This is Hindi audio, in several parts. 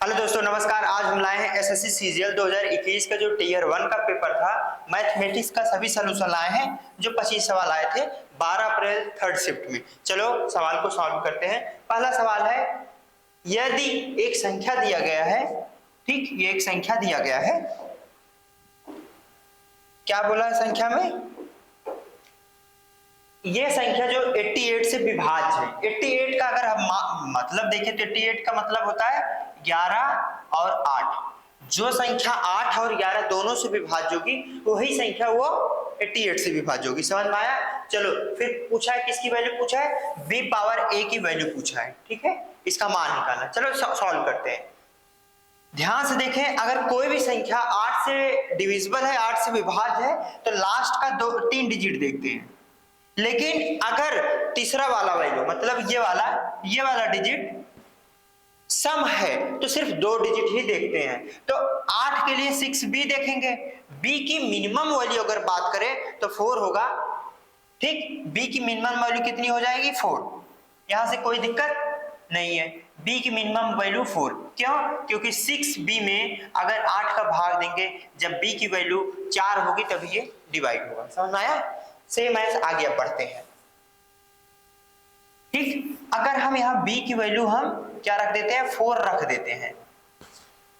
हेलो दोस्तों, नमस्कार। आज हम लाए हैं एसएससी सीजीएल 2021 का जो टीयर 1 का पेपर था मैथमेटिक्स का सभी सलूशन लाए हैं। जो 25 सवाल आए थे 12 अप्रैल थर्ड शिफ्ट में। चलो सवाल को सॉल्व करते हैं। पहला सवाल है, यदि एक संख्या दिया गया है, ठीक, ये एक संख्या दिया गया है, क्या बोला है संख्या में, ये संख्या जो 88 से विभाज्य है। 88 का अगर हम मतलब देखें तो 88 का मतलब होता है 11 और 8। जो संख्या 8 और 11 दोनों से विभाज्य होगी वही संख्या वो 88 से विभाज्य होगी। समझ में आया? चलो फिर पूछा है, किसकी वैल्यू पूछा है, b पावर a की वैल्यू पूछा है। ठीक है, इसका मान निकालना। चलो सॉल्व करते हैं। ध्यान से देखें, अगर कोई भी संख्या 8 से डिविजिबल है, 8 से विभाज्य है, तो लास्ट का 3 डिजिट देखते हैं। लेकिन अगर तीसरा वाला वैल्यू मतलब ये वाला डिजिट सम है तो सिर्फ 2 डिजिट ही देखते हैं। तो 8 के लिए 6b देखेंगे। b की मिनिमम वैल्यू अगर बात करें तो 4 होगा। ठीक, b की मिनिमम वैल्यू कितनी हो जाएगी, 4। यहां से कोई दिक्कत नहीं है। b की मिनिमम वैल्यू 4, क्यों? क्योंकि 6b में अगर 8 का भाग देंगे, जब b की वैल्यू 4 होगी तभी ये डिवाइड होगा। समझ में आया? सेम एज आगे बढ़ते हैं। ठीक, अगर हम यहाँ b की वैल्यू हम क्या रख देते हैं, 4 रख देते हैं।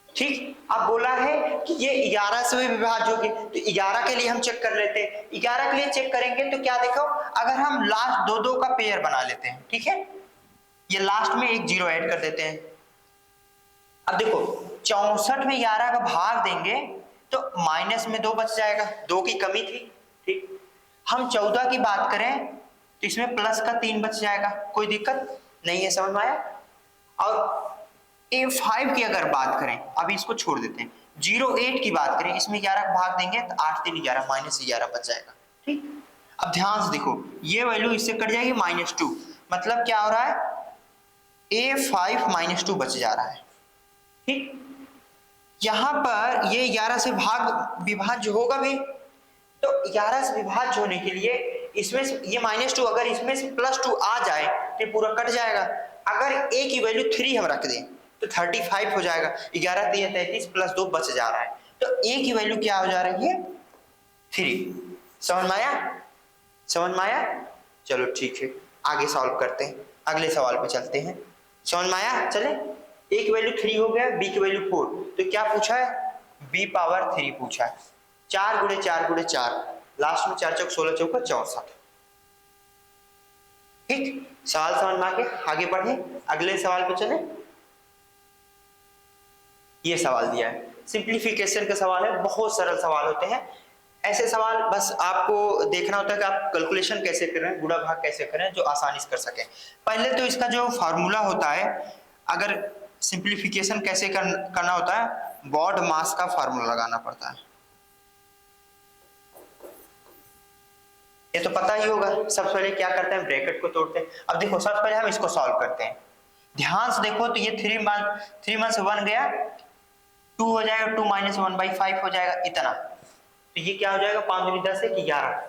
ठीक, अब बोला है कि ये 11 से भी विभाज्य होगी, तो 11 के लिए हम चेक कर लेते हैं। 11 के लिए चेक करेंगे तो क्या देखो, अगर हम लास्ट दो का पेयर बना लेते हैं, ठीक है, ये लास्ट में एक 0 ऐड कर देते हैं। अब देखो 64 में 11 का भाग देंगे तो माइनस में 2 बच जाएगा, 2 की कमी थी। ठीक, हम 14 की बात करें तो इसमें प्लस का 3 बच जाएगा, कोई दिक्कत नहीं है। समझ में आया? और A5 की अगर बात करें, अभी इसको छोड़ देते हैं, 08 की बात करें, इसमें 11 का भाग देंगे तो 8 3 11 माइनस 11 बच जाएगा। ठीक, अब ध्यान से देखो, ये वैल्यू इससे कट जाएगी -2, मतलब क्या हो रहा है, A5 -2 बच जा रहा है। ठीक, यहां पर ये 11 से विभाज्य होगा भी, तो 11 से विभाज्य होने के लिए इसमें ये -2, अगर इसमें से +2 आ जाए तो पूरा कट जाएगा। अगर a की वैल्यू 3 हम रख दें तो 35 हो जाएगा। 11 3 33 + 2 बच जा रहा है, तो a की वैल्यू क्या हो जा रही है, 3। समझ में आया? समझ में आया? चलो ठीक है, आगे सॉल्व करते हैं, अगले सवाल पे चलते हैं। समझ में आया? चले, a की वैल्यू 3 हो गया, b की वैल्यू 4, तो क्या पूछा है, b पावर 3 पूछा है। 4 × 4 × 4, लास्ट में 4 चौक 16 चौका 64। ठीक, सवाल समझ में आ गया? आगे बढ़े, अगले सवाल पे चले। ये सवाल दिया है, सिंप्लीफिकेशन का सवाल है, बहुत सरल सवाल होते हैं ऐसे सवाल। बस आपको देखना होता है कि आप कैलकुलेशन कैसे करें, गुणा भाग कैसे करें, जो आसानी से कर सकें। पहले तो इसका जो फार्मूला होता है, अगर सिंप्लीफिकेशन कैसे करना होता है, बॉड मास का फार्मूला लगाना पड़ता है। ये तो पता ही होगा। सबसे पहले क्या करते हैं, ब्रैकेट को तोड़ते हैं। अब देखो सबसे पहले हम इसको सॉल्व करते हैं। ध्यान से देखो, तो ये 3 से 1 गया, 2 हो जाएगा, 2 - 1/5 हो जाएगा इतना। तो ये क्या हो जाएगा, 5 दूनी 10 1 11,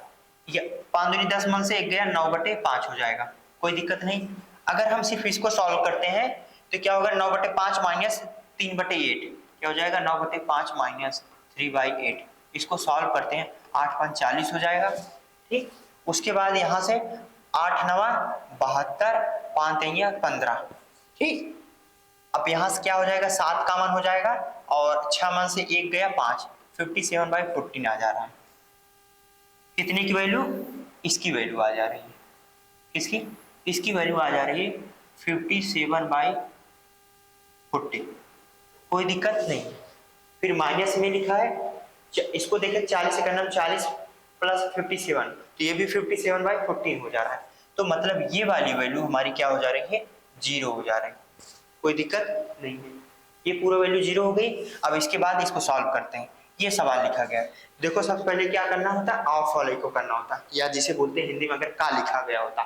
ये 5 दूनी 10 मन से 1 गया, 9/5 हो जाएगा, कोई दिक्कत नहीं। अगर हम सिर्फ इसको सॉल्व करते हैं तो क्या होगा, 9/5 - 3/8 क्या हो जाएगा, 9/5 - 3/8। इसको सॉल्व करते हैं, 8 5 40 हो जाएगा। ठीक, उसके बाद यहां से 8 9 72, 5 3 15। ठीक, अब यहां से क्या हो जाएगा, 7 कॉमन हो जाएगा और 6 मन से 1 गया 5, 57/14 आ जा रहा है। कितने की वैल्यू, इसकी वैल्यू आ जा रही है, किसकी, इसकी वैल्यू आ जा रही है 57/14। कोई दिक्कत नहीं। फिर माइनस में लिखा है, इसको देखें 40 से करना, 40 + 57, तो ये भी 57/14 हो जा रहा है। तो मतलब ये वाली वैल्यू हमारी क्या हो जा रही है, 0 हो जा रही है, कोई दिक्कत नहीं है। ये पूरा वैल्यू 0 हो गई। अब इसके बाद इसको सॉल्व करते हैं। ये सवाल लिखा गया है, देखो सबसे पहले क्या करना होता है, ऑफ वाले को करना होता है, या जिसे बोलते हैं हिंदी में अगर का लिखा गया होता,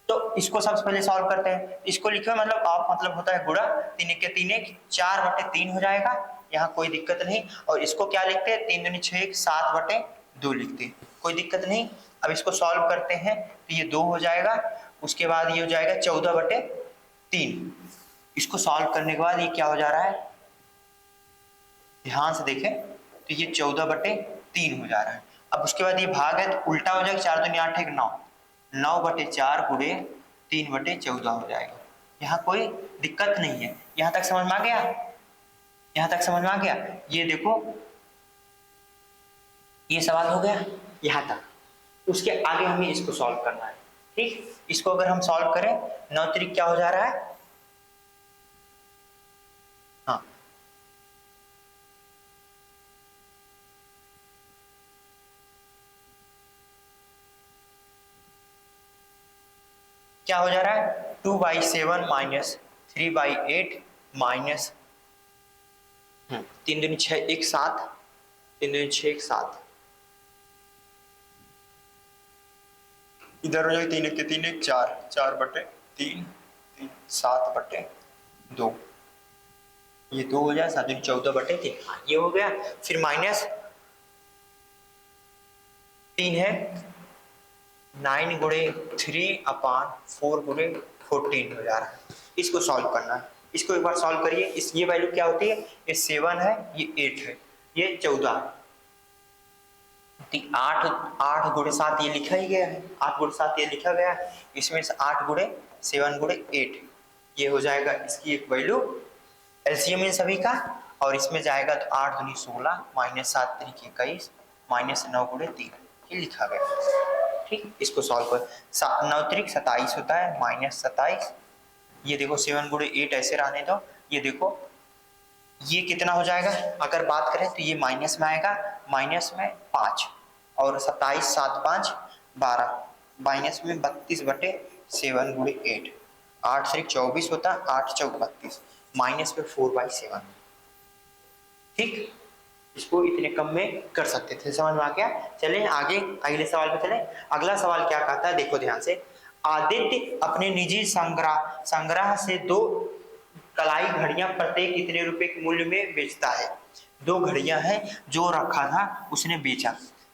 तो इसको सबसे पहले सॉल्व करते हैं। इसको लिखो मतलब ऑफ मतलब होता है गुणा, 3 के 3 4/3 हो जाएगा, यहाँ कोई दिक्कत नहीं। और इसको क्या लिखते हैं, 3 दूनी 6 7/2 लिखते हैं, कोई दिक्कत नहीं। अब इसको सॉल्व करते हैं तो ये 2 हो जाएगा, उसके बाद ये हो जाएगा 14/3। इसको सॉल्व करने के बाद ये क्या हो जा रहा है, ध्यान से देखें तो ये 14/3 हो जा रहा है। अब उसके बाद ये भाग है तो उल्टा हो जाएगा, 4 दूनी 8 9, 9/4 गुणे 3/14 हो जाएगा। यहाँ कोई दिक्कत नहीं है। यहाँ तक समझ में आ गया? यहाँ तक समझ में आ गया? ये देखो ये सवाल हो गया यहाँ तक। उसके आगे हमें इसको सॉल्व करना है। ठीक, इसको अगर हम सॉल्व करें 9 त्रिक क्या हो जा रहा है? हाँ, क्या हो जा रहा है? 2/7 माइनस 3/8 माइनस 3 दूनी 6 1 7, 3 दूनी 6 1 7, इधर हो जाएगा 3 1 के 3 1 4, 4/3, 3 7/2, ये 2 हो जाए, 7 दूनी 14/3, ये हो गया। फिर माइनस 3 है 9 गुणे 3/4 गुणे 14 हो जा रहा है। इसको सॉल्व करना है। इसको एक बार सॉल्व करिए। इस ये वैल्यू क्या होती है? ये 7 है, ये 8 है, ये 14 है। 8 गुणे 7 ये लिखा ही गया है, 8 गुणे 7 ये लिखा गया है। इसमें से 8 गुणे 7 गुणे 8 ये हो जाएगा इसकी एक वैल्यू, एलसीएम इन सभी का। और इसमें जाएगा तो 8 दूनी 16 माइनस 7 त्रिक 21 माइनस 9 गुणे 3 ये लिखा गया। ठीक, इसको सॉल्व कर 9 त्रिक 27 होता है माइनस 27, ये देखो 7 गुणे 8 ऐसे रहने दो। ये देखो ये कितना हो जाएगा? अगर बात करें तो ये माइनस में आएगा, माइनस में 5 और 27 7 5 12 माइनस में 32/7 गुणे 8, 8 से 24 होता है, 8 चौक 32 माइनस में 4/7। ठीक, इसको इतने कम में कर सकते थे। समझ में आ गया? चलें आगे अगले सवाल पे चलें। अगला सवाल क्या कहता है देखो ध्यान से। आदित्य अपने निजी संग्रह से 2 कलाई घड़ियां प्रत्येक कितने रुपए के मूल्य में बेचता है? 2 घड़ियां हैं जो रखा था उसने बेचा।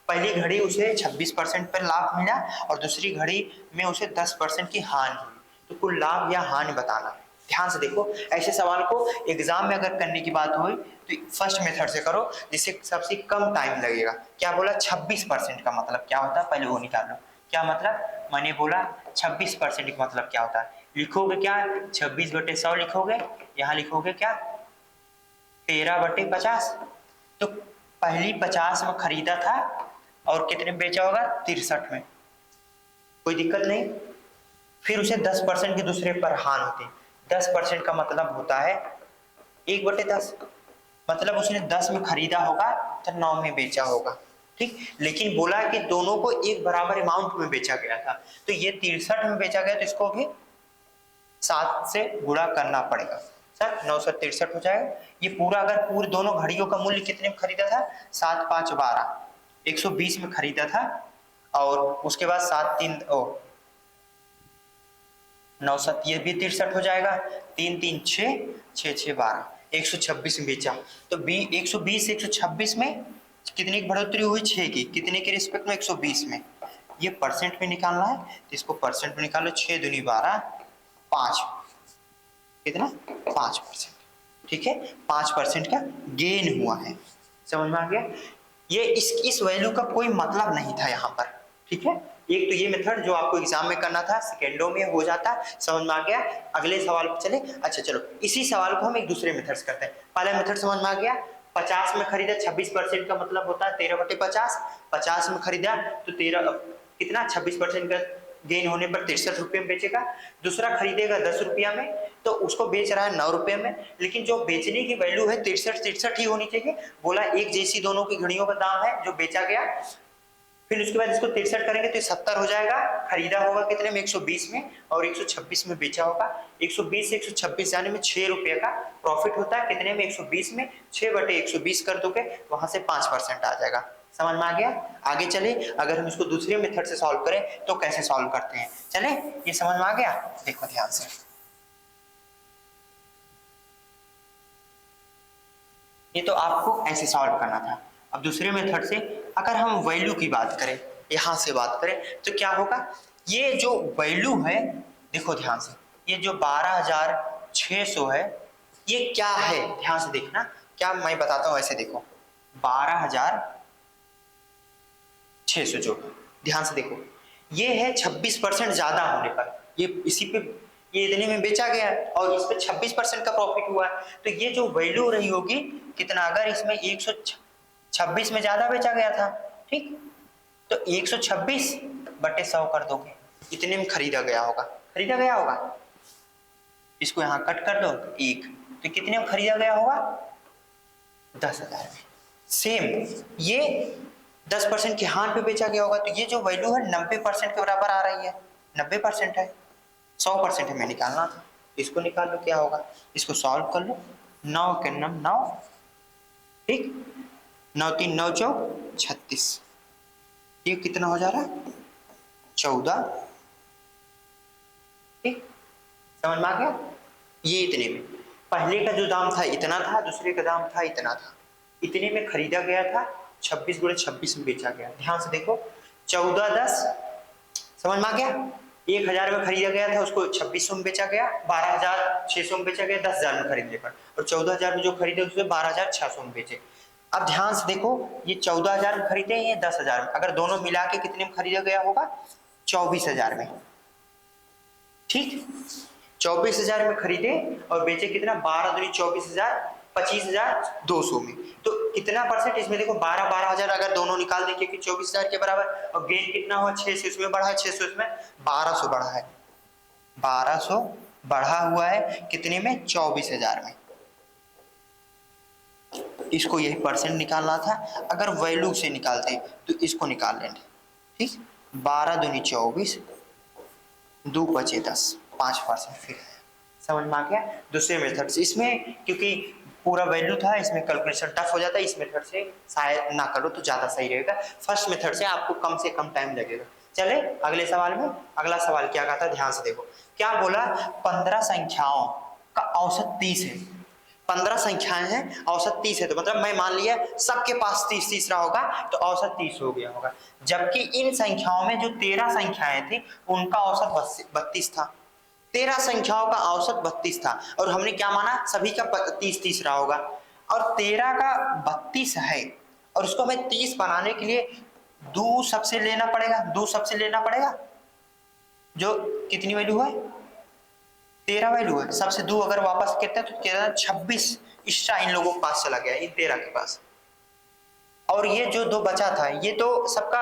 पहली घड़ी उसे 26% पर लाभ मिला और दूसरी घड़ी में उसे 10% की हानि हुई। तो कुल लाभ या हानि बताना है। ध्यान से देखो, ऐसे सवाल को एग्जाम में अगर करने की बात हो तो फर्स्ट मेथड से करो जिससे सबसे कम टाइम लगेगा। क्या बोला? 26% का मतलब क्या होता है पहले वो निकाल लो। क्या मतलब? मैंने बोला 26% का मतलब क्या होता है। लिखोगे क्या? 26/100 लिखोगे। यहाँ लिखोगे क्या? 13/50। तो पहली 50 में खरीदा था और कितने में बेचा होगा? 63 में। कोई दिक्कत नहीं। फिर उसे 10% के दूसरे पर हानि होती है। 10% का मतलब होता है 1/10, मतलब उसने 10 में खरीदा होगा तो 9 में बेचा होगा। ठीक, लेकिन बोला कि दोनों को एक बराबर अमाउंट में बेचा गया था, तो ये 63 में बेचा गया तो इसको भी 7 से गुणा करना पड़ेगा। सर 963 हो जाएगा। ये पूरा अगर पूरे दोनों घड़ियों का मूल्य कितने में खरीदा था? 7 5 12, 120 में खरीदा था और उसके बाद 7 3 9 7 ये भी 63 हो जाएगा। 3 3 6 6 6 12, 126 में बेचा। तो 120 126 में कितनी की बढ़ोतरी हुई? 6 की। कितने के रिस्पेक्ट में? 120 में। ये परसेंट में निकालना है तो इसको परसेंट में निकालो। 6 दूनी 12, 5 कितना? 5%। ठीक है, 5% का गेन हुआ है। समझ में आ गया? ये इस वैल्यू का कोई मतलब नहीं था यहाँ पर। ठीक है, एक तो ये मेथड जो आपको एग्जाम में करना था सेकेंडों में हो जाता। समझ में आ गया? अगले सवाल पे चले। अच्छा चलो, इसी सवाल को हम एक दूसरे मेथड से करते हैं। पहला मेथड समझ में आ गया? 50 में खरीदा, 26% का मतलब होता है 13/50। 50 में खरीदा तो 13 कितना? 26% का गेन होने पर 63 रुपये में बेचेगा। दूसरा खरीदेगा 10 रुपया में तो उसको बेच रहा है 9 रुपये में, लेकिन जो बेचने की वैल्यू है 63 ही होनी चाहिए। बोला एक जैसी दोनों की घड़ियों का दाम है जो बेचा गया। फिर उसके बाद इसको 63 करेंगे तो 70 हो जाएगा। खरीदा होगा कितने में? 120 में और 126 में बेचा होगा। 120 से 126 जाने में 6 रुपये का प्रॉफिट होता है। कितने में? 120 में। 6/120 कर दोगे वहां से 5% आ जाएगा। समझ में आ गया? आगे चले, अगर हम इसको दूसरे मेथड से सॉल्व करें तो कैसे सॉल्व करते हैं? चले, ये समझ में आ गया? देखो ध्यान से, ये तो आपको ऐसे सॉल्व करना था। अब दूसरे मेथड से अगर हम वैल्यू की बात करें, यहां से बात करें तो क्या होगा? ये जो वैल्यू है देखो ध्यान से, ये जो 12,600 है ये क्या है? ध्यान से देखना क्या मैं बताता हूँ, ऐसे देखो 12,600 जो, ध्यान से देखो ये है 26% ज्यादा होने पर, ये इसी पे ये इतने में बेचा गया और इस पे 26% का प्रॉफिट हुआ है, तो ये जो वैल्यू रही होगी कितना, अगर इसमें 126 में ज्यादा बेचा गया था, ठीक, तो 126 बटे 100 कर दोगे, इतने में खरीदा गया होगा, खरीदा गया होगा, इसको यहाँ कट कर दो एक, तो कितने में खरीदा गया होगा 10,000 में। सेम ये 10% के हाथ पे बेचा गया होगा, तो ये जो वैल्यू है 90% के बराबर आ रही है, 90% है, 100% हमें निकालना था, इसको निकाल लो क्या होगा, इसको सॉल्व कर लो, 9 के 9, ठीक, 9 3 9 4 36, ये कितना हो जा रहा है 14, ठीक, समझ में आ गया। ये इतने में, पहले का जो दाम था इतना था, दूसरे का दाम था इतना था, इतने में खरीदा गया था, 26 गुणे 26 में बेचा गया, ध्यान से देखो 14 10, समझ में आ गया, 1,000 में खरीदा गया था उसको 2600 में बेचा गया, 12,600 में बेचा गया 10,000 में खरीदने पर, और 14,000 में जो खरीदे उसको 12,600 में बेचे। अब ध्यान से देखो ये 14,000 में खरीदे हैं, ये 10,000 में, अगर दोनों मिला के कितने में खरीदा गया होगा 24,000 में, ठीक, 24,000 में खरीदे और बेचे कितना 12 दूनी 24,000, 25,200 में, तो कितना परसेंट इसमें देखो 12,000 अगर दोनों निकाल दें क्योंकि 24,000 के बराबर, और गेन कितना हुआ 600, इसमें बढ़ा है 600, इसमें 1200 बढ़ा है, 1200 बढ़ा हुआ है कितने में 24,000 में, इसको यही परसेंट निकालना था, अगर वैल्यू से निकालते तो इसको निकाल लेंगे, ठीक, 12 दूनी 24, 2 बचे 10, 5% फिर है, समझ में आ गया। दूसरे मेथड से, इसमें क्योंकि पूरा वैल्यू था इसमें कैलकुलेशन टफ हो जाता है, इस मेथड से शायद ना करो तो ज्यादा सही रहेगा, फर्स्ट मेथड से आपको कम से कम टाइम लगेगा। चले अगले सवाल में, अगला सवाल क्या कहा था ध्यान से देखो, क्या बोला 15 संख्याओं का औसत 30 है, 15 संख्याएं हैं औसत 30 है, तो मतलब मैं मान लिया सबके पास 30 रहा होगा तो औसत 30 हो गया होगा, जबकि इन संख्याओं में जो 13 संख्याएं थी उनका औसत 32 था, 13 संख्याओं का औसत 32 था, और हमने क्या माना सभी का 30 रहा होगा, और 13 का 32 है, और उसको हमें 30 बनाने के लिए 2 सबसे लेना पड़ेगा, 2 सबसे लेना पड़ेगा, जो कितनी वैल्यू है 13 वैल्यू है, सबसे 2 अगर वापस करते हैं तो कितना 26 एक्स्ट्रा इन लोगों के पास चला गया, इन 13 के पास, और ये जो 2 बचा था ये तो सबका,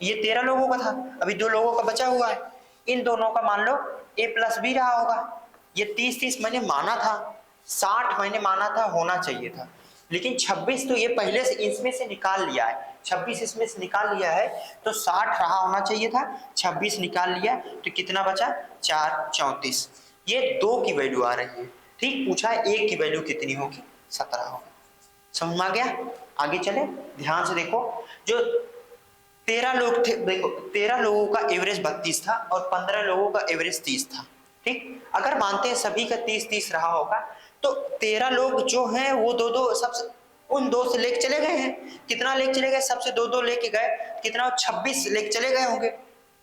ये 13 लोगों का था, अभी 2 लोगों का बचा हुआ है, इन दोनों का मान लो a+b रहा होगा, ये 30 मैंने माना था, 60 मैंने माना था होना चाहिए था, लेकिन 26 तो ये पहले से इसमें से निकाल लिया है, 26 इसमें से निकाल लिया है तो 60 रहा होना चाहिए था, 26 निकाल लिया तो कितना बचा 4 34, ये 2 की वैल्यू आ रही है, ठीक, पूछा है 1 की वैल्यू कितनी होगी 17 होगी, समझ में आ गया। आगे चले ध्यान से देखो, जो 13 लोग थे, देखो 13 लोगों का एवरेज 32 था और 15 लोगों का एवरेज 30 था, ठीक, अगर मानते हैं सभी का 30 रहा होगा तो 13 लोग जो हैं वो 2 सबसे उन 2 से लेके चले गए हैं, कितना लेके चले गए, सबसे 2 लेके गए, कितना 26 लेके चले गए होंगे,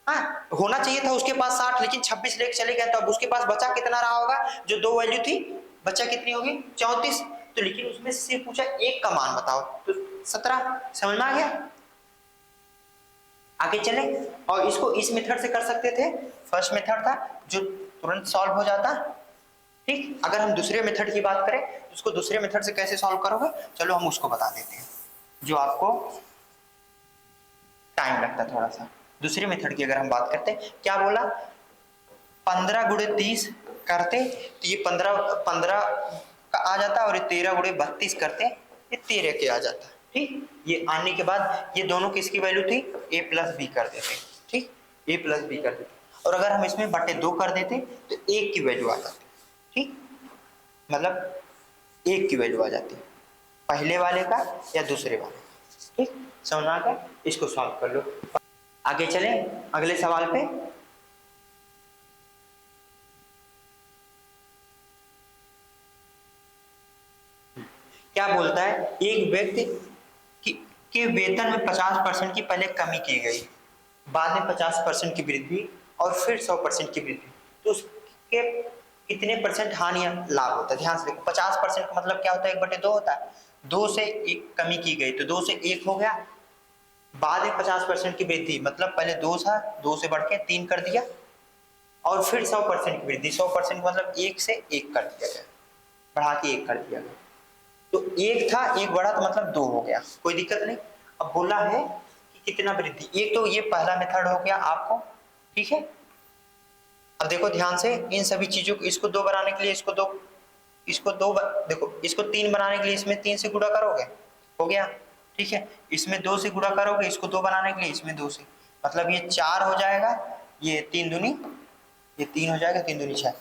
हाँ होना चाहिए था उसके पास 60, लेकिन 26 लेके चले गए, तो अब उसके पास बचा कितना रहा होगा, जो 2 वैल्यू थी बचा कितनी होगी 34, तो लेकिन उसमें से सिर्फ पूछा 1 का मान बताओ, तो 17, समझ में आ गया। आगे चले, और इसको इस मेथड से कर सकते थे, फर्स्ट मेथड था जो तुरंत सॉल्व हो जाता, ठीक, अगर हम दूसरे मेथड की बात करें तो उसको दूसरे मेथड से कैसे सॉल्व करोगे, चलो हम उसको बता देते हैं जो आपको टाइम लगता थोड़ा सा। दूसरे मेथड की अगर हम बात करते हैं, क्या बोला 15 गुणे 30 करते तो ये 15 का आ जाता, और ये 13 गुणे 32 करते ये 13 के आ जाता, ठीक, ये आने के बाद ये दोनों किसकी वैल्यू थी a+b कर देते, ठीक, a+b कर देते, और अगर हम इसमें बटे 2 कर देते तो 1 की वैल्यू आ जाती, ठीक, मतलब 1 की वैल्यू आ जाती पहले वाले का या दूसरे वाले, ठीक, समझ आ गया, इसको सॉल्व कर लो। आगे चलें अगले सवाल पे, क्या बोलता है, एक व्यक्ति के वेतन में 50% की पहले कमी की गई, बाद में 50% की वृद्धि और फिर 100% की वृद्धि, तो उसके कितने परसेंट हानि या लाभ होता है। ध्यान से देखो 50% का मतलब क्या होता है, 1/2 होता है। 2 से 1 कमी की गई तो 2 से 1 हो गया, बाद में 50% की वृद्धि मतलब पहले 2 था, 2 से बढ़ के 3 कर दिया, और फिर 100% की वृद्धि, 100% मतलब 1 से 1 कर दिया गया, बढ़ा के 1 कर दिया गया। तो 1 था, 1 बढ़ा तो मतलब 2 हो गया, कोई दिक्कत नहीं। अब बोला है कि कितना वृद्धि, एक तो ये पहला मेथड हो गया आपको, ठीक है। अब देखो ध्यान से इन सभी चीजों को, इसको 2 बनाने के लिए इसको 2, इसको 2, देखो इसको 3 बनाने के लिए इसमें 3 से गुणा करोगे, हो गया, ठीक है। इसमें 2 से गुणा करोगे, इसको 2 बनाने के लिए इसमें 2 से, मतलब ये 4 हो जाएगा, ये 3 दूनी, ये 3 हो जाएगा, 3 दूनी 6,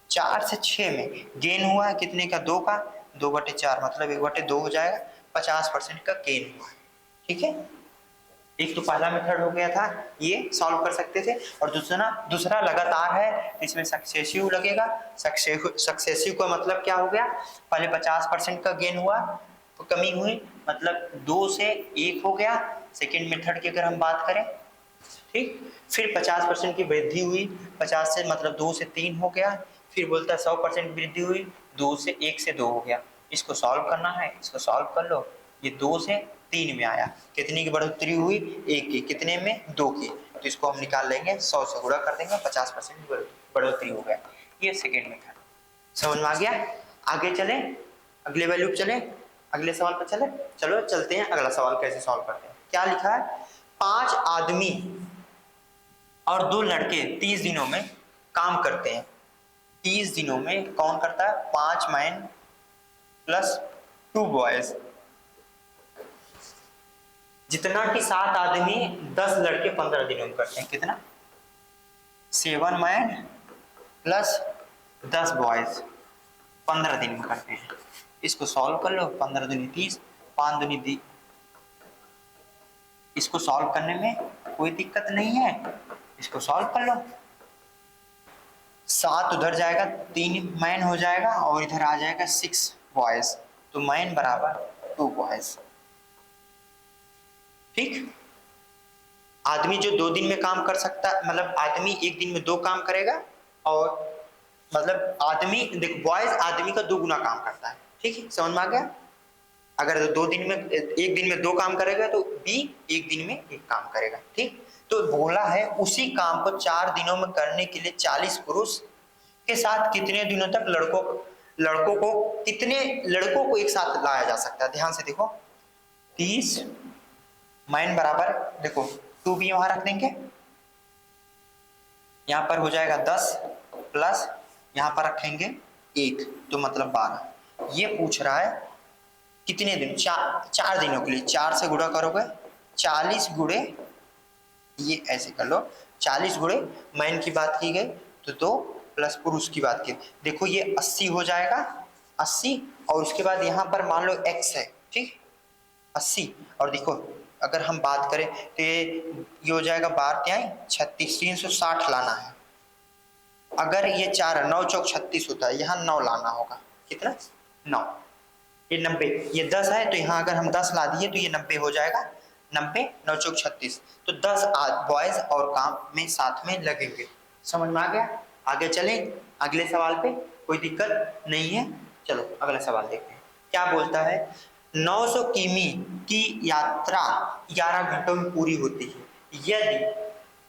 4 से 6 में गेन हुआ है कितने का, 2 का, 2/4 मतलब 1/2 हो जाएगा, 50% का गेन हुआ है, ठीक है। एक तो पहला मेथड हो गया था, ये सॉल्व कर सकते थे, और दूसरा लगातार है, इसमें सक्सेसिव लगेगा। सक्सेसिव का मतलब क्या हो गया, पहले 50% का गेन हुआ तो कमी हुई, मतलब 2 से 1 हो गया, सेकेंड मेथड की अगर हम बात करें, ठीक। फिर 50% की वृद्धि हुई, 50 से मतलब 2 से 3 हो गया, फिर बोलता है 100% वृद्धि हुई, 2 से 1 से 2 हो गया। इसको सॉल्व करना है, इसको सॉल्व कर लो, ये 2 से 3 में आया, कितनी की बढ़ोतरी हुई, 1 की, कितने में, 2 की, तो इसको हम निकाल लेंगे, 100 से गुणा कर देंगे, 50% बढ़ोतरी हो गया। ये सेकेंड मेथड समझ में आ गया। आगे चले, अगले वैल्यू पे चले, अगले सवाल पर चले, चलो चलते हैं, अगला सवाल कैसे सॉल्व करते हैं। क्या लिखा है, 5 आदमी और 2 लड़के 30 दिनों में काम करते हैं। 30 दिनों में कौन करता है, 5 मैन प्लस 2 बॉयज, जितना कि 7 आदमी 10 लड़के 15 दिनों में करते हैं। कितना, 7 मैन प्लस 10 बॉयज 15 दिन में करते हैं। इसको सॉल्व कर लो, 15 दूनी 30, 5 दूनी 20, इसको सॉल्व करने में कोई दिक्कत नहीं है, इसको सॉल्व कर लो। 7 उधर जाएगा, 3 मैन हो जाएगा, और इधर आ जाएगा 6 बॉयज, तो मैन बराबर 2 बॉयज, ठीक। आदमी जो 2 दिन में काम कर सकता है, मतलब आदमी 1 दिन में 2 काम करेगा, और मतलब आदमी देखो, बॉयज आदमी का 2 गुना काम करता है, ठीक है, समझ में आ गया। अगर 2 दिन में, 1 दिन में 2 काम करेगा तो बी 1 दिन में 1 काम करेगा, ठीक। तो बोला है उसी काम को 4 दिनों में करने के लिए 40 पुरुष के साथ कितने दिनों तक कितने लड़कों को एक साथ लाया जा सकता है। ध्यान से देखो, 30 मैन बराबर, देखो 2 भी वहां रख देंगे, यहां पर हो जाएगा 10 प्लस यहां पर रखेंगे 1, तो मतलब 12। ये पूछ रहा है कितने दिन, 4 दिनों के लिए, 4 से गुणा करोगे, 40 गुणे, ये ऐसे कर लो, 40 गुणे मैन की बात की गई तो 2 प्लस पुरुष की बात की, देखो ये 80 हो जाएगा, 80, और उसके बाद यहाँ पर मान लो x है, ठीक, 80, और देखो अगर हम बात करें तो ये हो जाएगा 12 36, 360 लाना है। अगर ये 4 9 चौक 36 होता है, यहाँ 9 लाना होगा, कितना, 9, ये 90, ये 10 है तो यहाँ अगर हम 10 ला दिए तो ये 90 हो जाएगा, 90 9 चौक 36, तो 10 बॉयज और काम में साथ में लगेंगे। समझ में आ गया। आगे चलें अगले सवाल पे, कोई दिक्कत नहीं है। चलो अगला सवाल देखते हैं क्या बोलता है। 900 किमी की यात्रा 11 घंटों में पूरी होती है। यदि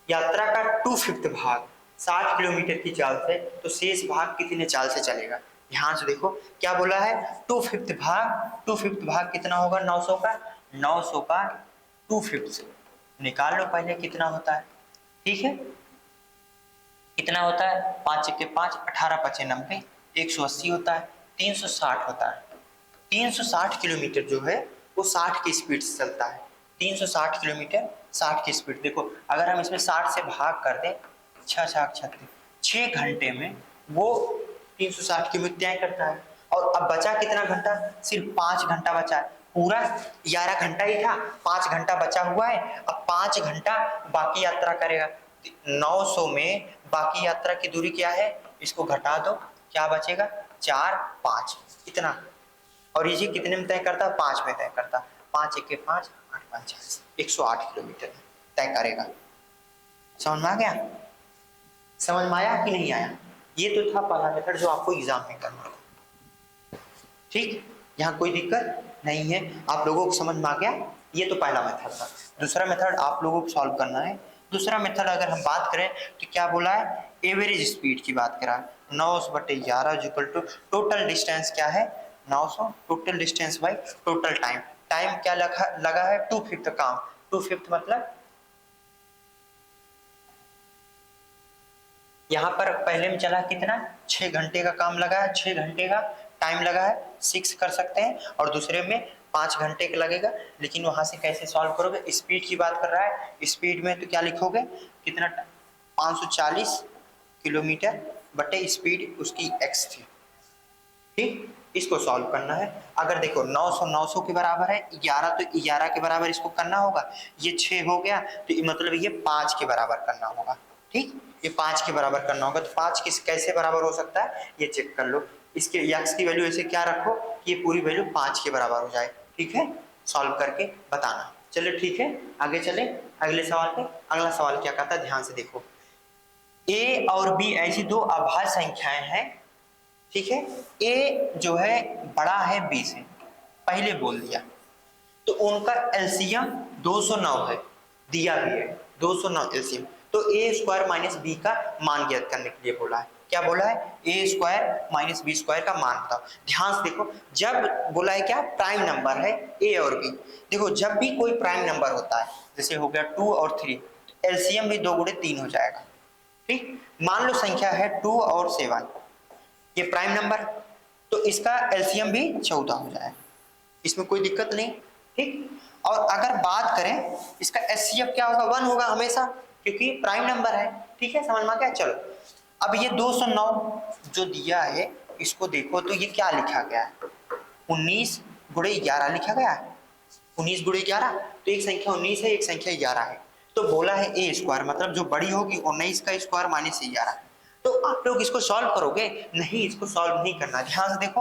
यात्रा का 2/5 भाग 60 किलोमीटर की चाल से, तो शेष भाग कितने चाल से चलेगा। ध्यान से देखो क्या बोला है, 2/5 भाग कितना होगा 900 का, 900 का 2/5 निकाल लो पहले कितना होता है, ठीक है। कितना होता है, 5 के 5 18 5 90, 180 होता है, 360 होता है। 360 किलोमीटर जो है वो 60 की स्पीड से चलता है। 360 किलोमीटर 60 की स्पीड, देखो अगर हम इसमें 60 से भाग कर दें, 6 घंटे में वो 360 किलोमीटर तय करता है। और अब बचा कितना घंटा, सिर्फ 5 घंटा बचा है, पूरा 11 घंटा ही था, 5 घंटा बचा हुआ है। अब 5 घंटा बाकी यात्रा करेगा, 900 में बाकी यात्रा की दूरी क्या है, इसको घटा दो, क्या बचेगा 4 5 इतना, और ये कितने में तय करता, 5 में तय करता, 5 1 5 8 5 40, 108 किलोमीटर तय करेगा। समझ में आ गया, समझ में आया कि नहीं आया। ये तो था पहला मेथड जो आपको एग्जाम में करना था। ठीक, यहाँ कोई दिक्कत नहीं है, आप लोगों को समझ में आ गया। ये तो पहला मेथड था। दूसरा मेथड आप लोगों को सॉल्व करना है। दूसरा मेथड अगर हम बात करें तो क्या बोला है, एवरेज स्पीड की बात करा है। 9/11 इक्वल टू टोटल डिस्टेंस क्या है 900, total distance by total time. Time क्या लगा है 2/5 काम, 2/5 मतलब यहाँ पर पहले में चला कितना 6 घंटे का काम लगा है, 6 घंटे का टाइम लगा है, 6 कर सकते हैं, और दूसरे में 5 घंटे का लगेगा। लेकिन वहां से कैसे सॉल्व करोगे, स्पीड की बात कर रहा है, स्पीड में तो क्या लिखोगे कितना 540 किलोमीटर बटे स्पीड उसकी x थी। ठीक, इसको सॉल्व करना है। अगर देखो 900 के बराबर है, 11 तो 11 के बराबर इसको करना होगा, ये 6 हो गया तो मतलब ये 5 के बराबर करना होगा। ठीक, ये 5 के बराबर करना होगा, तो 5 किस कैसे बराबर हो सकता है ये चेक कर लो। इसके x की वैल्यू ऐसे क्या रखो कि ये पूरी वैल्यू 5 के बराबर हो जाए। ठीक है, सॉल्व करके बताना। चलो ठीक है, आगे चले अगले सवाल पे। अगला सवाल क्या कहता है, ध्यान से देखो। a और b ऐसी दो अभाज्य संख्याएं हैं। ठीक है, a जो है बड़ा है b से, पहले बोल दिया, तो उनका एलसीएम 209 है, दिया भी है 209 एलसीएम। तो a स्क्वायर माइनस बी का मान ज्ञात करने के लिए बोला है। क्या बोला है, a square minus b square का मान बताओ। ध्यान से देखो, जब बोला है क्या प्राइम नंबर है a और b, देखो जब भी कोई प्राइम नंबर होता है, जैसे हो गया 2 और 3, एलसीएम भी 2 × 3 हो जाएगा। ठीक, मान लो संख्या है 2 और 7, ये प्राइम नंबर, तो इसका एलसीएम भी 14 हो जाएगा, इसमें कोई दिक्कत नहीं। ठीक, और अगर बात करें इसका एचसीएफ क्या होगा 1 होगा हमेशा, क्योंकि प्राइम नंबर है। ठीक है, समझ में आ गया। चलो अब ये 209 जो दिया है इसको देखो, तो ये क्या लिखा गया है 19 × 11 लिखा गया है, 19 × 11, तो एक संख्या 19 है, एक संख्या 11 है। तो बोला है a स्क्वायर मतलब जो बड़ी होगी 19 का स्क्वायर माइनस 11। तो आप लोग इसको सॉल्व करोगे, नहीं इसको सॉल्व नहीं करना। ध्यान से देखो,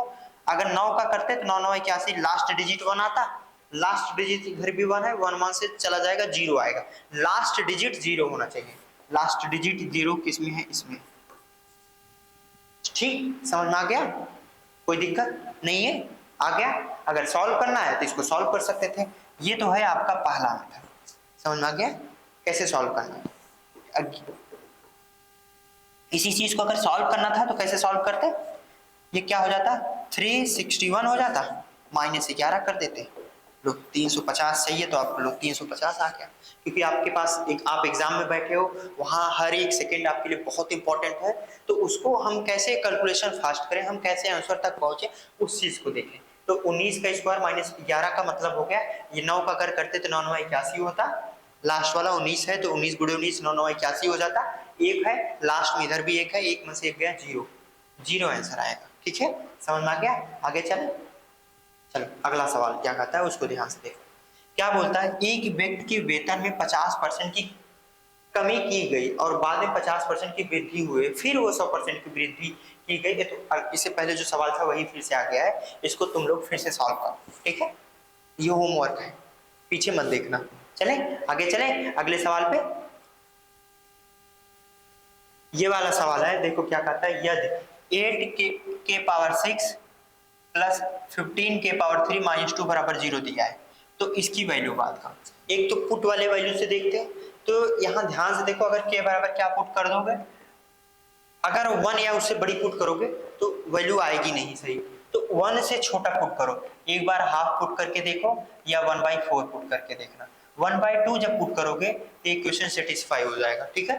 अगर 9 का करते तो 9 9 81, लास्ट डिजिट 1 आता, लास्ट डिजिट इधर भी 1 है, 1 1 से चला जाएगा 0 आएगा, लास्ट डिजिट 0 होना चाहिए। लास्ट डिजिट 0 किसमें है, इसमें। ठीक, समझ में आ गया, कोई दिक्कत नहीं है, आ गया। अगर सॉल्व करना है तो इसको सॉल्व कर सकते थे। ये तो है आपका पहला मेथड, समझ में आ गया कैसे सॉल्व करना है। इसी चीज को अगर सॉल्व करना था तो कैसे सॉल्व करते, ये क्या हो जाता 361 हो जाता, माइनस 11 कर देते, लोग 350 चाहिए तो आप लोग 350 आ गया। क्योंकि आपके पास आप एग्जाम में बैठे हो, वहाँ हर एक सेकंड आपके लिए बहुत इंपॉर्टेंट है, तो उसको हम कैसे कैलकुलेशन फास्ट करें, हम कैसे आंसर तक पहुंचे, उस चीज को देखें। तो 19 का स्क्वायर माइनस 11 का मतलब हो गया, ये 9 का अगर करते तो 9 9 81 होता, लास्ट वाला 19 है तो 19 × 19 9 9 81 हो जाता, एक है लास्ट में, इधर भी एक है, एक में से एक गया 0, 0 आंसर आएगा। ठीक है, समझ में आ गया, आगे चले। चलो अगला सवाल क्या कहता है उसको ध्यान से देखो। क्या बोलता है, एक व्यक्ति के वेतन में 50% की कमी की गई और बाद में 50% की वृद्धि हुई, फिर वो 100% की वृद्धि की गई। तो इससे पहले जो सवाल था वही फिर से आ गया है, इसको तुम लोग फिर से सॉल्व करो। ठीक है, ये होमवर्क है, पीछे मत देखना। चले आगे चले अगले सवाल पे। ये वाला सवाल है, देखो क्या कहता है, यदि 8 के पावर 6 प्लस 15 के पावर 3 माइनस 2 बराबर 0 दिया है, तो इसकी वैल्यू बात का। एक तो पुट वाले वैल्यू से देखते हैं, तो यहाँ ध्यान से देखो, अगर के बराबर क्या पुट कर दोगे, अगर 1 या उससे बड़ी पुट करोगे तो वैल्यू आएगी नहीं सही, तो 1 से छोटा पुट करो, एक बार हाफ पुट करके देखो या 1/4 पुट करके देखना। 1/2 जब पुट करोगे तो इक्वेशन सेटिस्फाई हो जाएगा। ठीक है,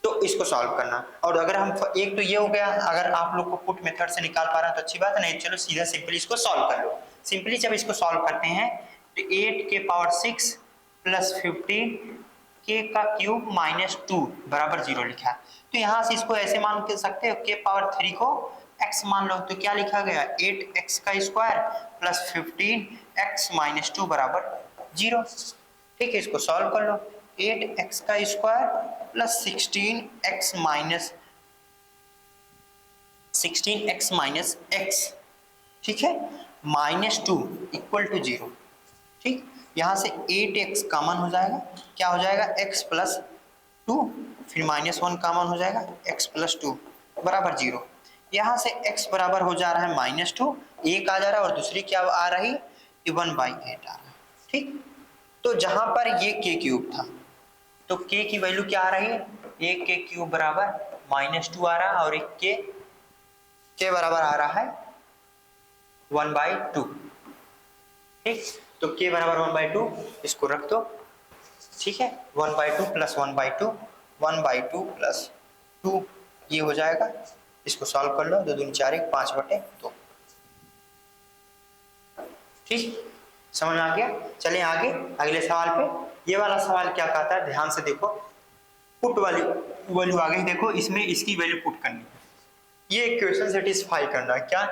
तो इसको सॉल्व करना। और अगर हम एक तो ये हो गया, अगर आप लोग को पुट मेथड से निकाल पा रहा है तो अच्छी बात है, नहीं चलो सीधा सिंपली इसको सॉल्व कर लो। सिंपली जब इसको सॉल्व करते हैं तो 8 के पावर 6 प्लस 15 के का क्यूब माइनस 2 बराबर 0 लिखा है। तो यहाँ से इसको ऐसे मान के सकते हो, के पावर 3 को x मान लो, तो क्या लिखा गया 8x का स्क्वायर प्लस 15x माइनस 2 बराबर 0। ठीक है, इसको सॉल्व कर लो, 8x का square plus 16x minus x, ठीक है, माइनस 2 इक्वल टू 0। ठीक, यहाँ से 8x कॉमन हो जाएगा, क्या हो जाएगा x प्लस 2 फिर -1 कॉमन हो जाएगा, x + 2 बराबर 0। यहाँ से x बराबर हो जा रहा है -2, एक आ जा रहा है और दूसरी क्या आ रही, 1/8 आ रहा है। ठीक, तो जहां पर ये k³ था तो k की वैल्यू क्या आ रही है, 1k³ बराबर -2 आ रहा है और एक k बराबर आ रहा है 1/2। ठीक, तो k बराबर 1/2, इसको रख दो। ठीक है, 1/2 + 1/2, 1/2 + 2 ये हो जाएगा। इसको सॉल्व कर लो, 2 दूनी 4, 1 5/2। ठीक, समझ में आ गया। चलिए आगे अगले सवाल पे। ये वाला सवाल क्या कहता है, ध्यान से देखो, पुट वाली वैल्यू आ गई। देखो इसमें इसकी वैल्यू पुट करनी है, ये इक्वेशन सेटिस्फाई करना है। क्या,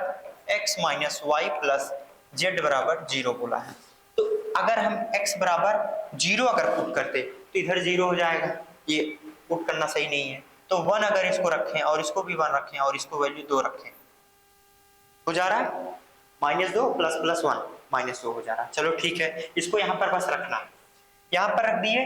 x - y + z बराबर 0 बोला है। तो अगर हम x बराबर 0 अगर पुट करते तो इधर 0 हो जाएगा, ये पुट करना सही नहीं है। तो 1 अगर इसको रखें और इसको भी 1 रखें और इसको वैल्यू 2 रखें, हो जा रहा है -2 + 1 -2 हो जा रहा है। चलो ठीक है, इसको यहाँ पर बस रखना, यहाँ पर रख दिए,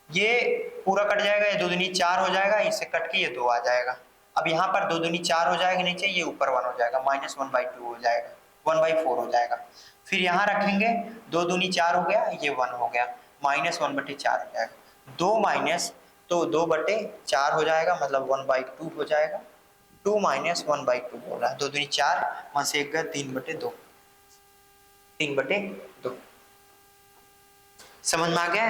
ये पूरा कट जाएगा, ये 2 दूनी 4 हो जाएगा, इससे कट के ये 2 आ जाएगा। अब यहाँ पर 2 दूनी 4 हो जाएगा नीचे, ये ऊपर 1 हो जाएगा, -1/2 हो जाएगा, 1/4 हो जाएगा। फिर यहाँ रखेंगे, 2 दूनी 4 हो गया, ये 1 हो गया, -1/4 हो जाएगा। 2 माइनस तो 2/4 हो जाएगा, मतलब 1/2 हो जाएगा। 2 - 1/2 बोल रहा है, 2 दूनी 4, 1 से 1 गया, 3/2, 3/2। समझ में आ गया।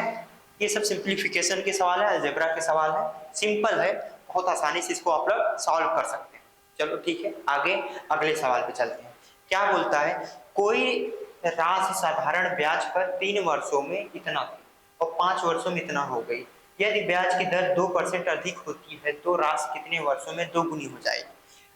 ये सब सिंप्लीफिकेशन के सवाल है, अलजेब्रा के सवाल है, सिंपल है, बहुत आसानी से इसको आप लोग सॉल्व कर सकते हैं। चलो ठीक है, आगे अगले सवाल पे चलते हैं। क्या बोलता है, कोई राशि साधारण ब्याज पर 3 वर्षों में इतना थी और 5 वर्षों में इतना हो गई। यदि ब्याज की दर 2% अधिक होती है तो राशि कितने वर्षों में दोगुनी हो जाएगी।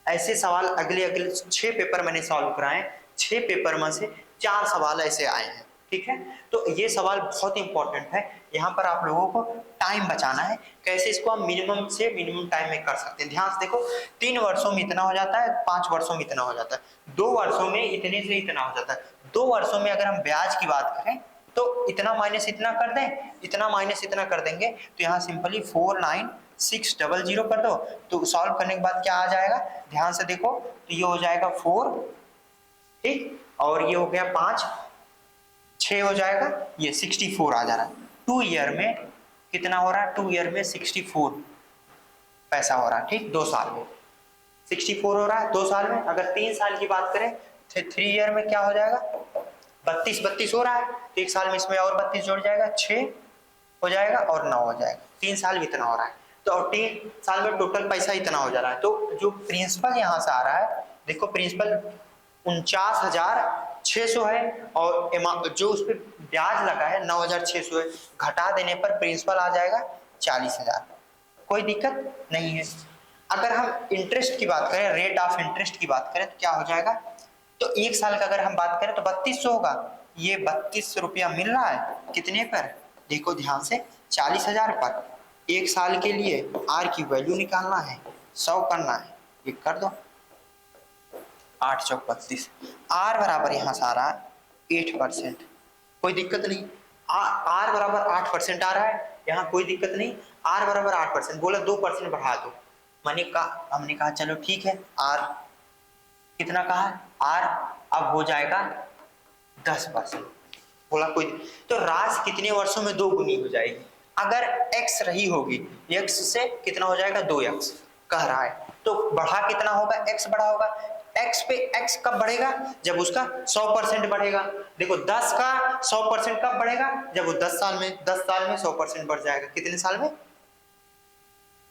ऐसे सवाल अगले 6 पेपर मैंने सॉल्व कराए, 6 पेपर में से 4 सवाल ऐसे आए हैं। ठीक है, तो ये सवाल बहुत इंपॉर्टेंट है। यहाँ पर आप लोगों को टाइम बचाना है, कैसे इसको हम मिनिमम से मिनिमम टाइम में कर सकते हैं। ध्यान से देखो, 3 वर्षों में इतना हो जाता है, 5 वर्षों में इतना हो जाता है, 2 वर्षों में इतने से इतना हो जाता है। 2 वर्षों में अगर हम ब्याज की बात करें तो इतना माइनस इतना कर दें, इतना माइनस इतना कर देंगे, तो यहाँ सिंपली 49600 कर दो, तो सॉल्व करने के बाद क्या आ जाएगा, ध्यान से देखो, तो ये हो जाएगा 4, ठीक, और ये हो गया 5, 6 हो जाएगा, ये 64 आ जा रहा है। 2 ईयर में कितना हो रहा है, 2 ईयर में 64 पैसा हो रहा है। ठीक, 2 साल में 64 हो रहा है, 2 साल में। अगर 3 साल की बात करें तो 3 ईयर में क्या हो जाएगा, 32 हो रहा है, तो 1 साल में इसमें और 32 जोड़ जाएगा, 6 हो जाएगा और 9 हो जाएगा, 3 साल में इतना हो रहा है। तो 3 साल में टोटल पैसा इतना हो जा रहा है। तो जो प्रिंसिपल यहाँ से आ रहा है, देखो प्रिंसिपल 49,600 है और जो उस पर ब्याज लगा है 9,600 है, घटा देने पर प्रिंसिपल आ जाएगा 40,000। कोई दिक्कत नहीं है। अगर हम इंटरेस्ट की बात करें, रेट ऑफ इंटरेस्ट की बात करें, तो क्या हो जाएगा, तो 1 साल का अगर हम बात करें तो 3200 होगा। ये 32 रुपया मिल रहा है कितने पर, देखो ध्यान से, 40,000 पर। 1 साल के लिए आर की वैल्यू निकालना है, 100 करना है, ये कर दो, 8 चौक 32, आर बराबर यहाँ से आ रहा है 8%, कोई दिक्कत नहीं। आर बराबर 8% आ रहा है, यहाँ कोई दिक्कत नहीं, आर बराबर 8%, बोला 2% बढ़ा दो, हमने कहा चलो ठीक है, आर कितना कहा, आर अब हो जाएगा 10%, बोला कोई, तो राशि कितने वर्षों में 2 गुनी हो जाएगी। अगर x रही होगी, x से कितना हो जाएगा, 2x कह रहा है, तो बढ़ा कितना होगा, x बढ़ा होगा। x पे x कब बढ़ेगा, जब उसका 100% बढ़ेगा। देखो 10 का 100% कब बढ़ेगा, जब वो 10 साल में 100% बढ़ जाएगा। कितने साल में,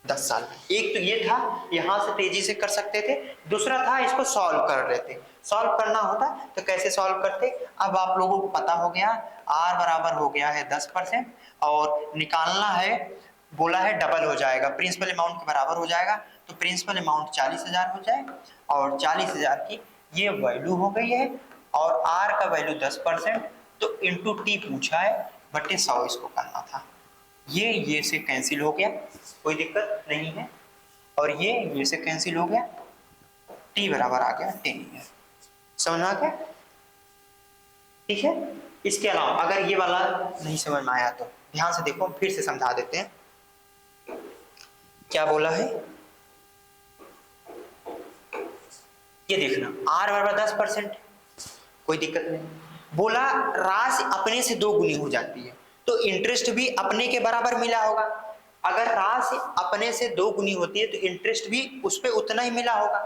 10 साल में। एक तो ये था, यहां से तेजी से कर सकते थे, दूसरा था इसको सॉल्व कर लेते। सॉल्व करना होता तो कैसे सॉल्व करते, अब आप लोगों को पता हो गया, r बराबर हो गया है 10% और निकालना है, बोला है डबल हो जाएगा, प्रिंसिपल अमाउंट के बराबर हो जाएगा, तो प्रिंसिपल अमाउंट 40,000 हो जाए और 40,000 की ये वैल्यू हो गई है और r का वैल्यू 10%, तो इंटू टी पूछा है, बटे 100 इसको करना था। ये से कैंसिल हो गया, कोई दिक्कत नहीं है, और ये से कैंसिल हो गया, t बराबर आ गया 10 ईयर। समझ में आ गया, ठीक है। इसके अलावा अगर ये वाला नहीं समझ में आया तो ध्यान से देखो, फिर से समझा देते हैं। क्या बोला है, ये देखना r बराबर 10%, कोई दिक्कत नहीं। बोला राशि अपने से 2 गुनी हो जाती है, तो इंटरेस्ट भी अपने के बराबर मिला होगा। अगर राशि अपने से 2 गुनी होती है तो इंटरेस्ट भी उस पर उतना ही मिला होगा।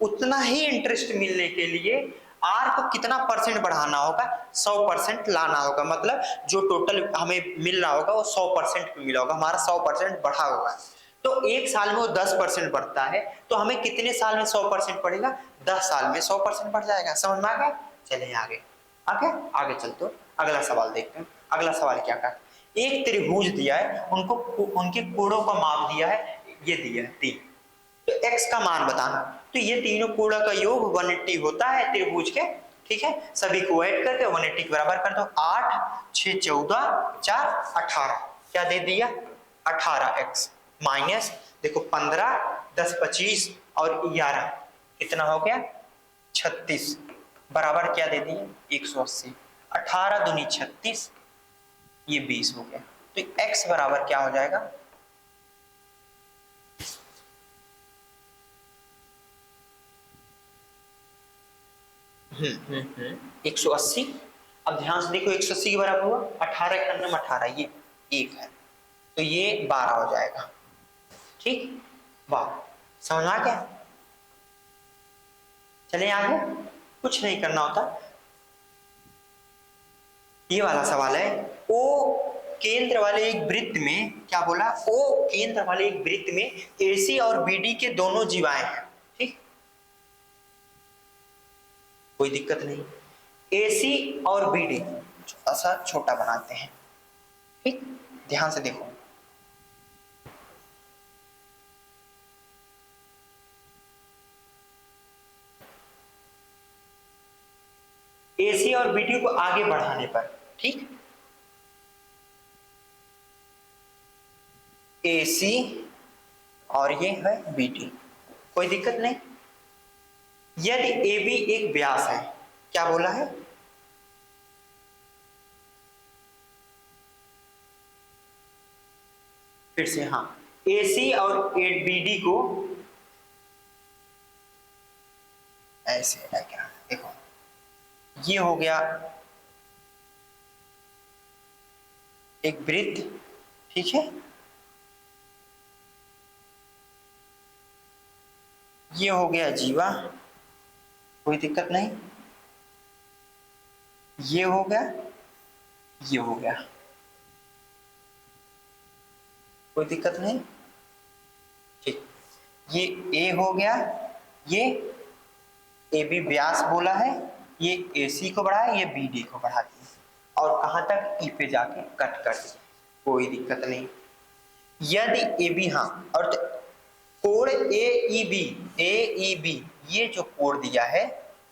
उतना ही इंटरेस्ट मिलने के लिए आर को कितना परसेंट बढ़ाना होगा, 100% लाना होगा। मतलब जो टोटल हमें मिल रहा होगा वो 100% मिला होगा, हमारा 100% बढ़ा होगा। तो एक साल में वो 10% बढ़ता है, तो हमें कितने साल में 100% बढ़ेगा, 10 साल में 100% बढ़ जाएगा। समझ में आ गया? चलिए आगे आगे आगे चलते, अगला सवाल देखते हैं। अगला सवाल क्या कहा, एक त्रिभुज दिया है, उनको उनके कोणों का माप दिया है, ये दिया है 3, तो x का मान बताना। तो ये तीनों कोणों का योग 180 होता है त्रिभुज के, ठीक है। सभी को ऐड करके 180 के बराबर कर दो। 8 6 14 4 18, क्या दे दिया, 18x माइनस देखो 15 10 25 और 11 कितना हो गया 36, बराबर क्या दे दिए 180। 18 दूनी 36, ये 20 हो गया। तो x बराबर क्या हो जाएगा, हम्म 180। अब ध्यान से देखो 180 के बराबर हुआ 18 के अंदर 18, ये 1 है, तो ये 12 हो जाएगा। ठीक, वाह, समझ आ गया। चलिए आगे, कुछ नहीं करना होता। ये वाला सवाल है, ओ केंद्र वाले एक वृत्त में, क्या बोला, ओ केंद्र वाले एक वृत्त में AC और BD के दोनों जीवाएं हैं। ठीक, कोई दिक्कत नहीं। AC और BD ऐसा छोटा बनाते हैं। ठीक, ध्यान से देखो, AC और BD को आगे बढ़ाने पर, ठीक, AC और ये है BD, कोई दिक्कत नहीं। यदि AB एक व्यास है, क्या बोला है, फिर से, हाँ, AC और BD को ऐसे है, क्या देखो, ये हो गया एक वृत्त, ठीक है, ये हो गया जीवा, कोई दिक्कत नहीं, ये हो गया, ये हो गया, कोई दिक्कत नहीं। ठीक, ये A हो गया, ये AB व्यास बोला है, ये AC को बढ़ाया, ये BD को बढ़ा दिया, और कहां तक E पे जाके कट कर दिया, कोई दिक्कत नहीं। यदि AB, हाँ, और कोण AEB ये जो कोण दिया है,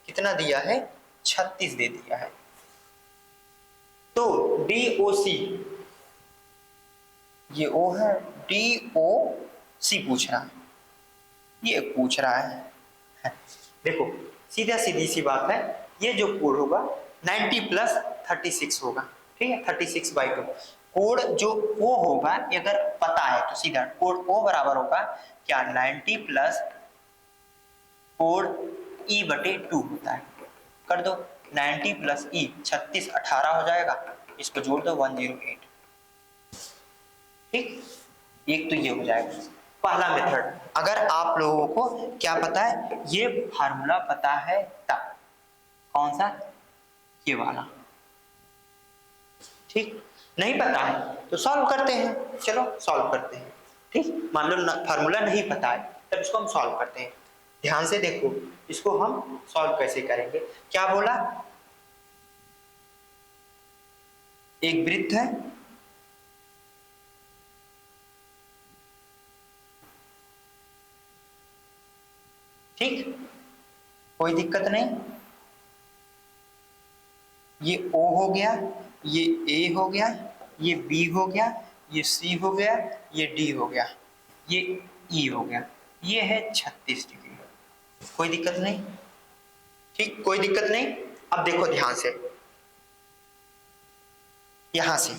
कितना दिया है, 36 दे दिया है। तो DOC, ये O है, DOC पूछ रहा है, ये पूछ रहा है। देखो सीधा सीधी सी बात है, ये जो कोण होगा 90 प्लस 36 होगा, ठीक है, 36/2। कोण जो O होगा, अगर पता है तो सीधा कोण O बराबर होगा क्या, 90 प्लस कोण E/2 होता है। कर दो 90 प्लस E, 36 18 हो जाएगा, इसको जोड़ दो 108। ठीक, एक तो ये हो जाएगा पहला मेथड। अगर आप लोगों को क्या पता है, ये फार्मूला पता है तब, कौन सा, ये वाला, ठीक, नहीं पता है तो सॉल्व करते हैं, चलो सॉल्व करते हैं। ठीक, मान लो फार्मूला नहीं पता है, तब इसको हम सॉल्व करते हैं। ध्यान से देखो, इसको हम सॉल्व कैसे करेंगे। क्या बोला, एक वृत्त है, ठीक, कोई दिक्कत नहीं, ये O हो गया, ये A हो गया, ये B हो गया, ये C हो गया, ये D हो गया, ये E हो गया, ये है 36 डिग्री, कोई दिक्कत नहीं। ठीक, कोई दिक्कत नहीं। अब देखो ध्यान से, यहां से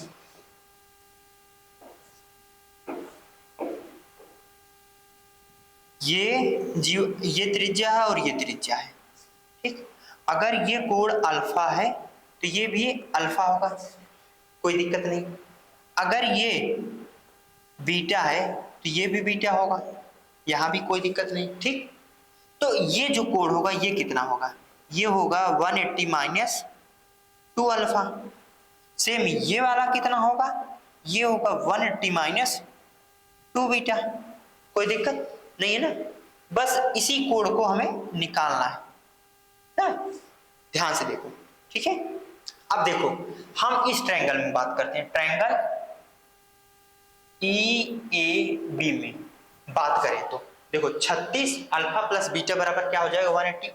ये त्रिज्या है और ये त्रिज्या है, ठीक। अगर ये कोण अल्फा है तो ये भी अल्फा होगा, कोई दिक्कत नहीं। अगर ये बीटा है तो ये भी बीटा होगा, यहां भी कोई दिक्कत नहीं, ठीक। तो ये जो कोण होगा ये कितना होगा, ये होगा 180 माइनस 2 अल्फा। सेम ये वाला कितना होगा, ये होगा 180 माइनस 2 बीटा। कोई दिक्कत नहीं है ना, बस इसी कोण को हमें निकालना है ना? ध्यान से देखो, ठीक है। अब देखो हम इस ट्रायंगल में बात करते हैं, ट्रायंगल EAB में बात करें तो देखो 36 अल्फा प्लस बीटा बराबर क्या हो जाएगा 180।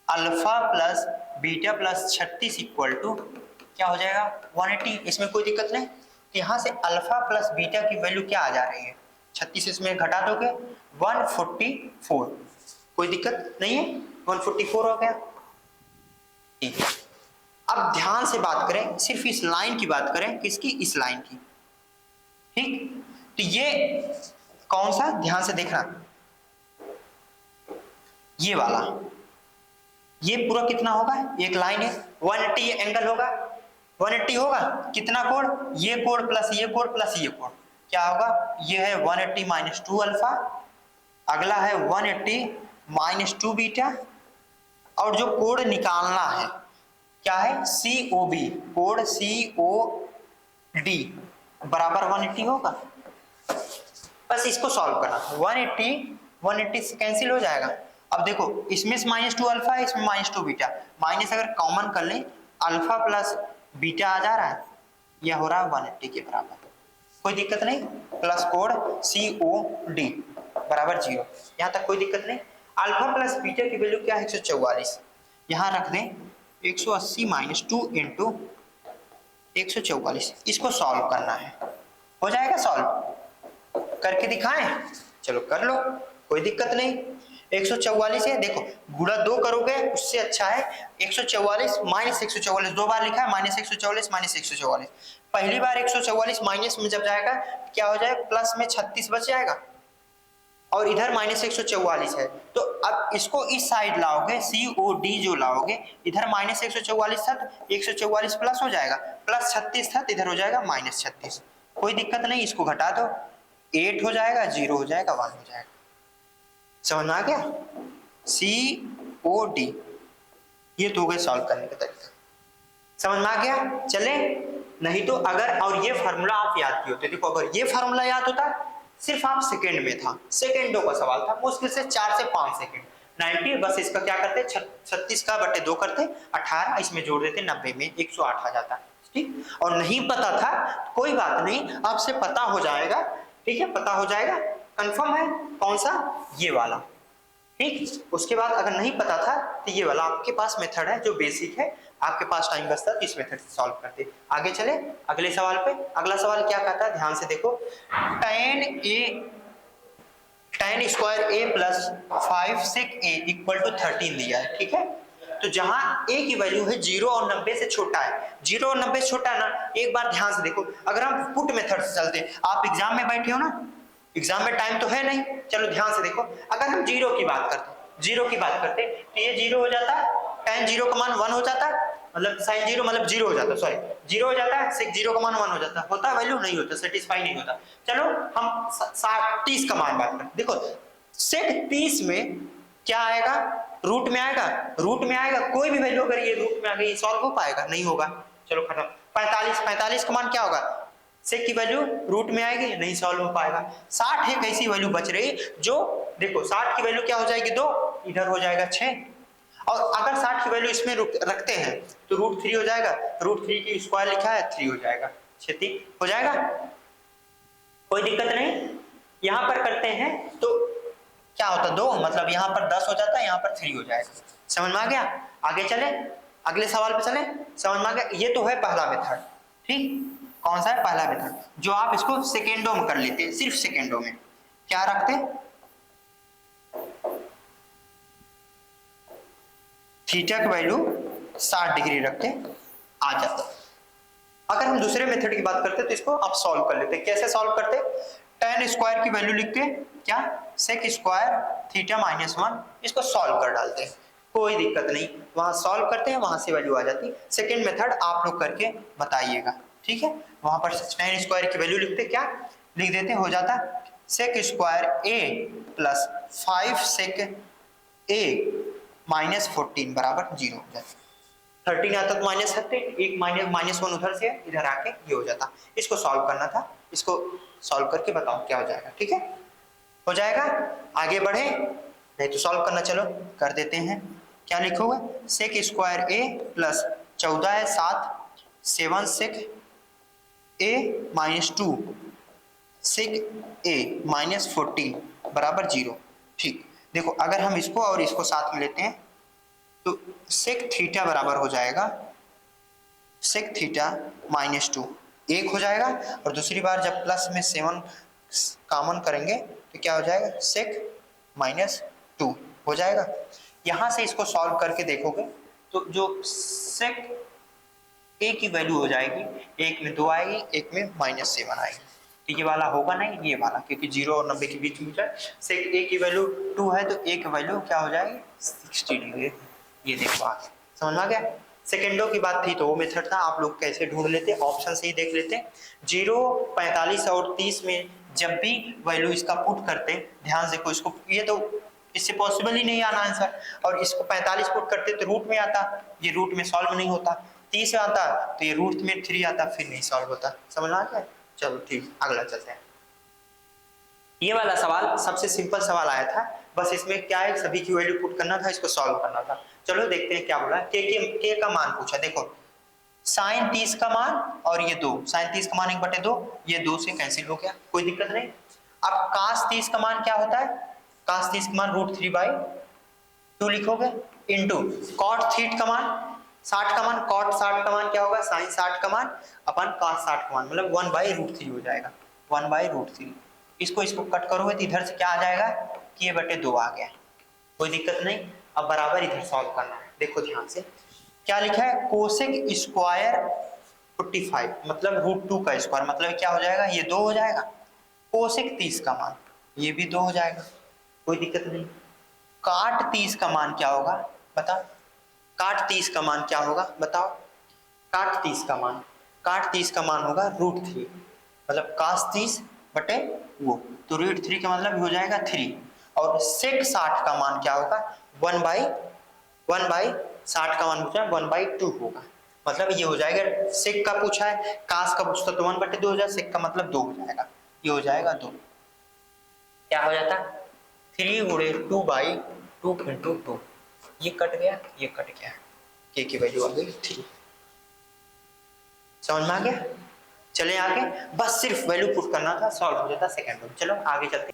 Alpha plus beta plus 36 equal to क्या हो जाएगा 180। इसमें कोई दिक्कत नहीं, यहां से अल्फा प्लस बीटा की वैल्यू क्या आ जा रही है, 36 इसमें घटा दोगे 144, कोई दिक्कत नहीं है, 144 हो गया, ठीक है। अब ध्यान से बात करें, सिर्फ इस लाइन की बात करें, किसकी, इस लाइन की, ठीक। तो ये कौन सा, ध्यान से देखना, ये वाला, ये पूरा कितना होगा, एक लाइन है 180 एंगल होगा, 180 होगा, कितना कोण, ये कोण प्लस ये कोण प्लस ये कोण, क्या होगा, ये है 180 माइनस 2 अल्फा, अगला है 180 माइनस 2 बीटा, और जो कोण निकालना है क्या है COB, कोण COD बराबर 180 होगा। बस इसको सॉल्व करना, 180 से कैंसिल हो जाएगा। अब देखो इसमें से -2 अल्फा है, इसमें -2 बीटा, माइनस अगर कॉमन कर लें अल्फा प्लस बीटा आ जा रहा है, यह हो रहा है 180 के बराबर, कोई दिक्कत नहीं, प्लस कोण COD बराबर 0, यहाँ तक कोई दिक्कत नहीं। अल्फा प्लस बीटा की वैल्यू क्या है 144, यहाँ रख दें 180 माइनस 2 इंटू 144, इसको सॉल्व करना है, हो जाएगा सॉल्व, करके दिखाएं, चलो कर लो, कोई दिक्कत नहीं। 144 है, देखो गुणा 2 करोगे उससे अच्छा है 144 माइनस 144, 2 बार लिखा है -144 माइनस 144, पहली बार 144 माइनस में जब जाएगा क्या हो जाएगा, प्लस में 36 बच जाएगा, और इधर -144 है, तो अब इसको इस साइड लाओगे COD जो लाओगे, इधर -144 था तो 144 प्लस हो जाएगा, प्लस 36 था तो इधर हो जाएगा -36, कोई दिक्कत नहीं, इसको घटा दो 8 हो जाएगा, 0 हो जाएगा, 1 हो जाएगा, समझ में आ गया, COD, ये तो हो गए सॉल्व करने का तरीका, समझ में आ गया। चले, नहीं तो अगर, और ये फार्मूला आप याद किए होते, देखो अगर ये फार्मूला याद होता सिर्फ आप सेकंड में था, सेकंडों का सवाल था, मुश्किल से 4 से 5 सेकंड, 90, बस इसका क्या करते 36 का बटे 2 करते 18, इसमें जोड़ देते 90 में 108 आ जाता, ठीक। और नहीं पता था कोई बात नहीं, आपसे पता हो जाएगा, ठीक है, पता हो जाएगा, कंफर्म है, कौन सा, ये वाला, ठीक। उसके बाद अगर नहीं पता था तो ये वाला आपके पास मेथड है जो बेसिक है, आपके पास टाइम बचता है तो इस मेथड से सॉल्व करते। आगे चले अगले सवाल पे, अगला सवाल क्या कहता है, ध्यान से देखो, tan square a plus 5 sec a equal to 13 दिया है, ठीक है। तो जहां a की वैल्यू है 0 और 90 से छोटा है, 0 और 90 से छोटा है ना, एक बार ध्यान से देखो, अगर हम पुट मेथड से चलते, आप एग्जाम में बैठे हो ना, एग्जाम में टाइम तो है नहीं, चलो ध्यान से देखो, अगर हम 0 की बात करते, 0 की बात करते तो ये 0 हो जाता, tan 0 का मान 1 हो जाता, मतलब sin 0 मतलब 0 हो जाता, सॉरी 0 हो जाता है, sec 0 का मान 1 हो जाता, होता वैल्यू नहीं होता, सेटिस्फाई नहीं होता। चलो हम 30 का मान बात करते, देखो sec 30 में क्या आएगा, रूट में आएगा, रूट में आएगा, कोई भी वैल्यू अगर ये रूट में आ गई सॉल्व हो पाएगा, नहीं होगा, चलो खत्म। 45 का मान क्या होगा, सेक की वैल्यू रूट में आएगी, नहीं सॉल्व हो पाएगा। 60 एक ऐसी वैल्यू बच रही जो, देखो 60 की वैल्यू क्या हो जाएगी 2, इधर हो जाएगा 6, और अगर 60 की वैल्यू इसमें रखते हैं तो √3 हो जाएगा, √3 की स्क्वायर लिखा है 3 हो जाएगा, 36 हो जाएगा, कोई दिक्कत नहीं। यहां पर करते हैं तो क्या होता 2, मतलब यहाँ पर 10 हो जाता है, यहाँ पर 3 हो जाएगा, समझ में आ गया। आगे चले अगले सवाल पे चले, समझ में आ गया, ये तो है पहला मेथड, ठीक। कौन सा है, पहला मेथड, जो आप इसको सेकेंडों में कर लेते हैं, सिर्फ सेकेंडों में क्या रखते, थीटा की वैल्यू 60 डिग्री रखते आ जाता। अगर हम दूसरे मेथड की बात करते तो इसको आप सॉल्व कर लेते, कैसे सॉल्व करते, tan स्क्वायर की वैल्यू लिखते हैं क्या, सेक स्क्वायर थीटा माइनस 1, इसको सॉल्व कर डालते हैं, कोई दिक्कत नहीं, वहां सॉल्व करते हैं वहां से वैल्यू आ जाती है। सेकंड मेथड आप लोग करके बताइएगा, ठीक है। वहां पर tan स्क्वायर की वैल्यू लिखते क्या, लिख देते हो जाता sec square a plus 5 sec a minus 14 बराबर 0 हो जाता। 13 आता तो माइनस करते, एक माइनस 1 उधर से इधर आके ये हो जाता। इसको सॉल्व करना था, इसको सॉल्व करके बताओ क्या हो जाएगा, ठीक है। हो जाएगा, आगे बढ़े, नहीं तो सॉल्व करना, चलो कर देते हैं। क्या लिखोगे, सेक स्क्वायर a प्लस 14 है 7, 7 sec a minus 2 sec a minus 14 बराबर 0। ठीक, देखो अगर हम इसको और इसको साथ में लेते हैं तो सेक थीटा बराबर हो जाएगा सेक थीटा माइनस 2, एक हो जाएगा, और दूसरी बार जब प्लस में 7 कॉमन करेंगे तो क्या हो जाएगा, सेक माइनस 2 हो जाएगा। यहां से इसको सॉल्व करके देखोगे तो जो सेक ए की वैल्यू हो जाएगी, एक में 2 आएगी, एक में माइनस 7 आएगी, तो ये वाला होगा नहीं, ये वाला, क्योंकि 0 और 90 के बीच में जाए। सेक ए की वैल्यू 2 है तो ए की वैल्यू क्या हो जाएगी, 60 डिग्री। ये देखो आगे समझ में आ गया। सेकेंडों की बात थी तो वो मेथड था, आप लोग कैसे ढूंढ लेते, ऑप्शन से ही देख लेते। 0, 45 और 30 में जब भी वैल्यू इसका पुट करते, ध्यान से देखो, इसको ये तो इससे पॉसिबल ही नहीं आना आंसर, और इसको 45 पुट करते तो रूट में आता, ये रूट में सॉल्व नहीं होता, 30 आता तो ये रूट में 3 आता, फिर नहीं सॉल्व होता। समझ आ गया, चलो ठीक, अगला चलते हैं। ये वाला सवाल सबसे सिंपल सवाल आया था, बस इसमें क्या है, सभी की वैल्यू पुट करना था, इसको सॉल्व करना था। चलो देखते हैं क्या बोला। के का मान पूछा, देखो साइन 30 का मान और ये 2, साइन 30 का मान 1/2, ये 2 से कैंसिल हो गया, कोई दिक्कत नहीं। अब कास 30 का मान क्या होता है, कास 30 का मान √3/2 लिखोगे, इंटू कॉट थीट का मान 60 का मान, कॉट 60 का मान क्या होगा, साइन 60 का मान अपन कास 60 का मान, मतलब 1/√3 हो जाएगा, 1/√3। इसको कट करोगे तो इधर से क्या आ जाएगा, k/2 आ गया, कोई दिक्कत नहीं। अब बराबर इधर सॉल्व करना है, देखो ध्यान से क्या लिखा है, कोसेक स्क्वायर 45 मतलब √2 का स्क्वायर, मतलब क्या हो जाएगा, ये 2 हो जाएगा। कोसेक 30 का मान ये भी 2 हो जाएगा, कोई दिक्कत नहीं। काट 30 का मान क्या होगा बताओ, काट 30 का मान क्या होगा बताओ, काट 30 का मान होगा √3, मतलब कास 30 बटे वो, तो √3 का मतलब हो जाएगा 3, और सेक 60 का मान क्या होगा, 1/60 का मान पूछा 1/2 होगा, मतलब ये हो जाएगा। सेक का पूछा है, कास का पूछता तो 1/2 हो जाएगा, सेक का मतलब 2 हो जाएगा, ये हो जाएगा 2, क्या हो जाता 3 गुणे 2/2 इंटू 2, ये कट गया, ये कट गया, के की वैल्यू आ गई 3। समझ में आ गया, चले आगे, बस सिर्फ वैल्यू पुट करना था, सॉल्व हो जाता सेकंड में। चलो आगे चलते हैं,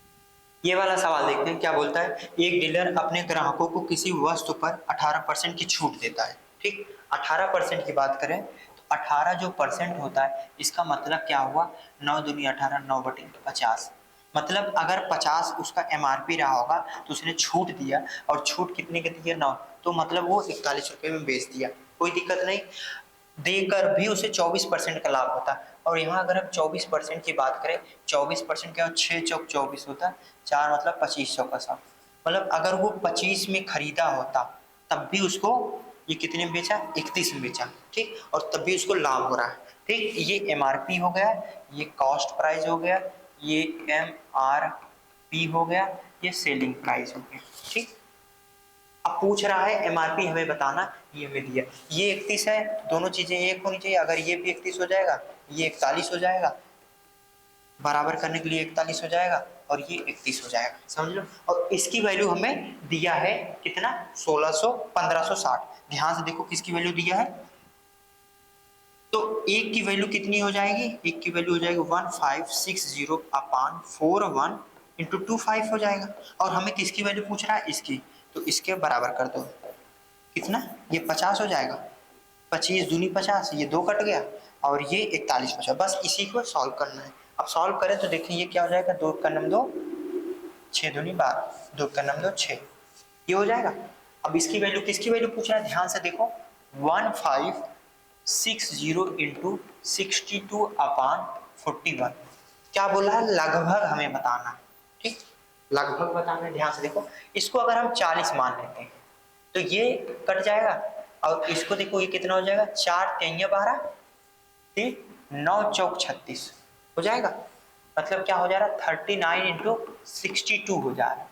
ये वाला सवाल देखते हैं क्या बोलता है। एक डीलर अपने ग्राहकों को किसी वस्तु पर 18% की छूट देता है, ठीक, 18% की बात करें तो 18 जो परसेंट होता है, इसका मतलब क्या हुआ, 9 दूनी 18, 9/50, मतलब अगर 50 उसका MRP रहा होगा तो उसने छूट दिया, और छूट कितने की दी है, 9, तो मतलब वो 41 रुपये में बेच दिया, कोई दिक्कत नहीं, देकर भी उसे 24% का लाभ होता। और यहाँ अगर हम 24% की बात करें, 24% क्या, 6 चौक 24 होता है, 4 मतलब 2500 का साथ, मतलब अगर वो 25 में खरीदा होता तब भी उसको ये कितने में बेचा, 31 में बेचा, ठीक, और तब भी उसको लाभ हो रहा है, ठीक। ये MRP हो गया, ये कॉस्ट प्राइस हो गया, ये MRP हो गया, ये सेलिंग प्राइस हो गया, ठीक। अब पूछ रहा है MRP हमें बताना, ये हमें दिया, ये 31 है, दोनों चीजें एक होनी चाहिए, अगर ये भी 31 हो जाएगा, ये 41 हो जाएगा, बराबर करने के लिए 41 हो जाएगा, और ये 31 हो जाएगा, समझ लो। और इसकी वैल्यू हमें दिया है कितना, 1560, ध्यान से देखो किसकी वैल्यू दिया है, तो एक की वैल्यू कितनी हो जाएगी, एक की वैल्यू हो जाएगी 1560/41 इंटू 25 हो जाएगा, और हमें किसकी वैल्यू पूछ रहा है, इसकी, तो इसके बराबर कर दो, कितना, ये 50 हो जाएगा, 25 दूनी 50, ये 2 कट गया, और ये 41 बचा, बस इसी को सॉल्व करना है। अब सॉल्व करें तो देखिए ये क्या हो जाएगा, 2 का नम 2, 6 दूनी 12, 2 का नम 2 6, ये हो जाएगा। अब इसकी वैल्यू, किसकी वैल्यू पूछ रहा है, ध्यान से देखो, 1560 इंटू 62/41, क्या बोला है, लगभग हमें बताना है। ठीक, लगभग बताना है। ध्यान से देखो, इसको अगर हम 40 मान लेते हैं तो ये कट जाएगा, और इसको देखो ये कितना हो जाएगा, 4 3 12, ठीक, 9 चौक 36 हो जाएगा। मतलब क्या हो जा रहा है, 39 इंटू 62 हो जा रहा है।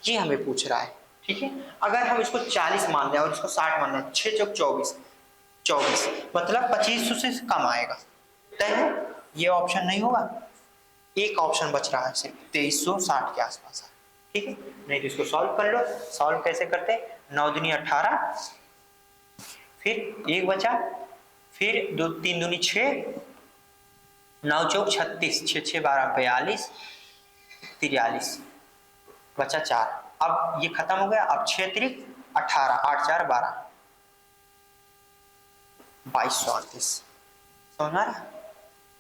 ये हमें पूछ रहा है। ठीक है, अगर हम इसको 40 मान लें और इसको 60 मान लें, 6 चौक 24, 24 मतलब 2500 से कम आएगा। तय है, ये ऑप्शन नहीं होगा। एक ऑप्शन बच रहा है सिर्फ, 2360 के आसपास है। ठीक है, नहीं तो इसको सॉल्व कर लो। सॉल्व कैसे करते हैं, 9 दूनी 18, फिर 1 बचा, फिर 2 3 दूनी 6, 9 चौक 36, 6 6 12 42, 43 बचा 4। अब ये खत्म हो गया। अब 6 3 18, 8 4 12, 2238। समझ आ रहा,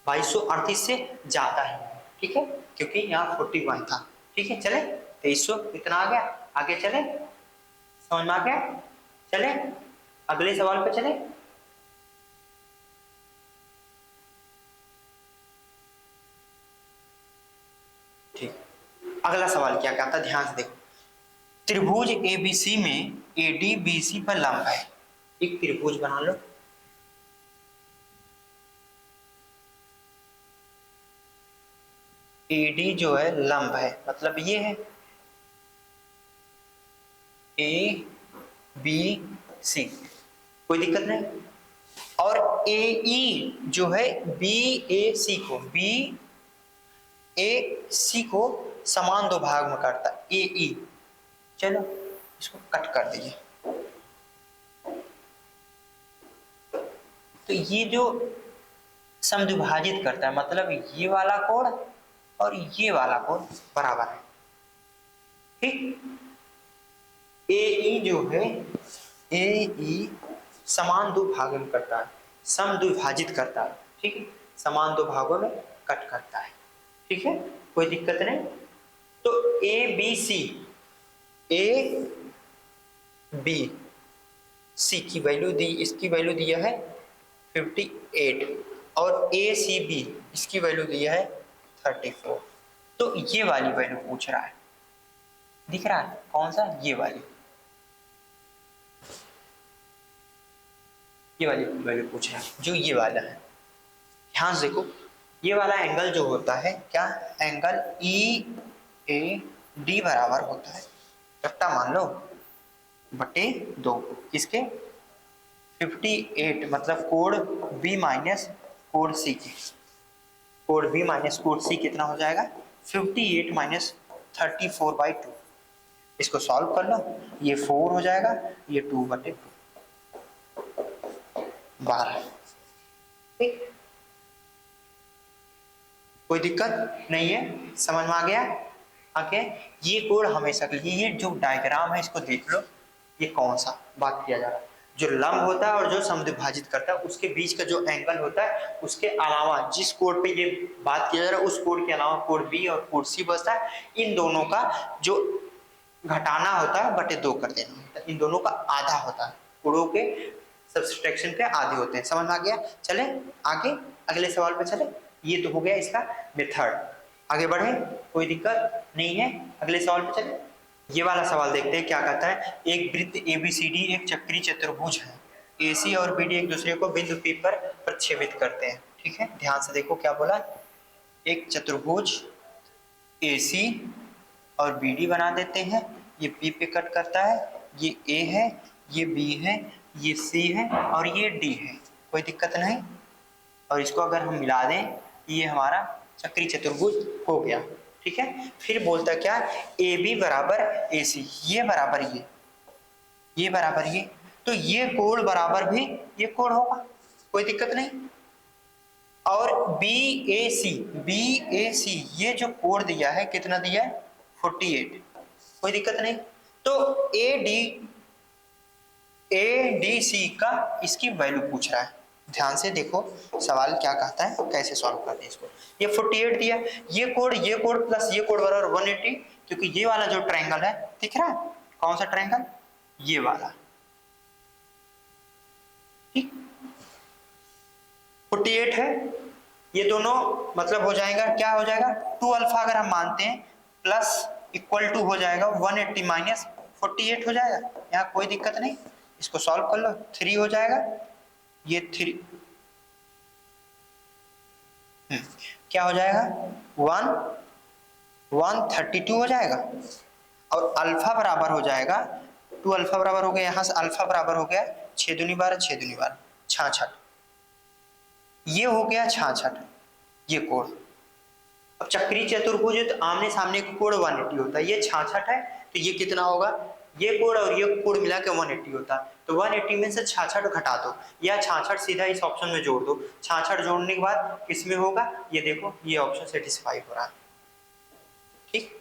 2238 से ज्यादा है। ठीक है, क्योंकि यहाँ 41 था। ठीक है, चले 2300 इतना आ गया। आगे चले, समझ में आ गया, चले अगले सवाल पे चले। ठीक, अगला सवाल क्या कहता है, ध्यान से देखो। त्रिभुज एबीसी में एडी बीसी पर लंब है। एक त्रिभुज बना लो, एडी जो है लंब है, मतलब ये है ए बी सी, कोई दिक्कत नहीं। और ए ई जो है बी ए सी को, बी ए सी को समान दो भाग में काटता है, ए ई। चलो इसको कट कर दीजिए। तो ये जो समद्विभाजित करता है, मतलब ये वाला कोण और ये वाला कोण बराबर है। ठीक, ए ई जो है, ए ई समान दो भागों में करता है, समद्विभाजित करता है। ठीक है, समान दो भागों में कट करता है। ठीक है, कोई दिक्कत नहीं। तो A B C, A B C की वैल्यू दी, इसकी वैल्यू दिया है 58, और ए सी बी इसकी वैल्यू दिया है 34। तो ये वाली वैल्यू पूछ रहा है, दिख रहा है कौन सा, ये वाली, ये वाली वैल्यू पूछ रहा है, जो ये वाला है। ध्यान से देखो, ये वाला एंगल जो होता है, क्या एंगल ई ए डी बराबर होता है, रट्टा मान लो, बटे 2 किसके, 58 मतलब कोण बी माइनस कोण सी के, कोण बी माइनस कोण सी कितना हो जाएगा, 58 माइनस 34/2। इसको सॉल्व कर लो, ये 4 हो जाएगा, ये 2/2 12। ठीक, कोई दिक्कत नहीं है, समझ में आ गया। आगे ये कोण हमेशा के लिए, ये जो डायग्राम है इसको देख लो, ये कौन सा बात किया जा रहा है, जो लंब होता है और जो समद्विभाजित करता है उसके बीच का जो एंगल होता है, उसके अलावा जिस कोण पे ये बात किया जा रहा है उस कोण के अलावा कोण बी और कोण सी बचता है, इन दोनों का जो घटाना होता है बटे 2 कर देना होता है। इन दोनों का आधा होता है, कोणों के सब्सट्रैक्शन के आधे होते हैं। समझ में आ गया, चले आगे अगले सवाल पे चले। ये तो हो गया इसका मेथड, आगे बढ़े, कोई दिक्कत नहीं है। अगले सवाल पे चले, ये वाला सवाल देखते हैं क्या कहता है। एक वृत्त एबीसीडी एक चक्रीय चतुर्भुज है, एसी और बीडी एक दूसरे को बिंदु पी पर प्रक्षेपित करते हैं। ठीक है, ध्यान से देखो क्या बोला, एक चतुर्भुज एसी और बीडी बना देते हैं, ये पी पे कट करता है, ये ए है, ये बी है, ये सी है और ये डी है, कोई दिक्कत नहीं। और इसको अगर हम मिला दें, ये हमारा चक्रीय चतुर्भुज हो गया। ठीक है, फिर बोलता क्या, ए बी बराबर ए सी, ये बराबर ये बराबर ये, तो ये कोण बराबर भी ये कोण होगा, कोई दिक्कत नहीं। और बी ए सी ये जो कोण दिया है, कितना दिया है 48, कोई दिक्कत नहीं। तो ए डी सी का इसकी वैल्यू पूछ रहा है। ध्यान से देखो सवाल क्या कहता है, कैसे सॉल्व करते हैं इसको। ये 48 दिया, ये कोण प्लस ये कोण बराबर 180, क्योंकि ये वाला जो ट्रायंगल है, दिख रहा है कौन सा ट्रायंगल, ये वाला। ठीक, 48 है, ये दोनों मतलब हो जाएगा, क्या हो जाएगा 2 अल्फा अगर हम मानते हैं प्लस इक्वल टू हो जाएगा 180 माइनस 48 हो जाएगा। यहाँ कोई दिक्कत नहीं, इसको सॉल्व कर लो, 3 हो जाएगा, ये 3 क्या हो जाएगा 132 हो जाएगा, और अल्फा बराबर हो जाएगा 2 अल्फा बराबर हो गया, यहाँ से अल्फा बराबर हो गया 6 दूनी 12 6 दूनी 12 66, ये हो गया 66 ये कोण। अब चक्रीय चतुर्भुज तो आमने सामने का कोण 180 होता है, ये 66 है तो ये कितना होगा, ये कोण और ये कोण मिला के 180 होता है, तो 180 में से 66 घटा दो या 66 सीधा इस ऑप्शन में जोड़ दो, 66 जोड़ने के बाद किसमें होगा, ये देखो ये ऑप्शन सेटिस्फाई हो रहा है, ठीक,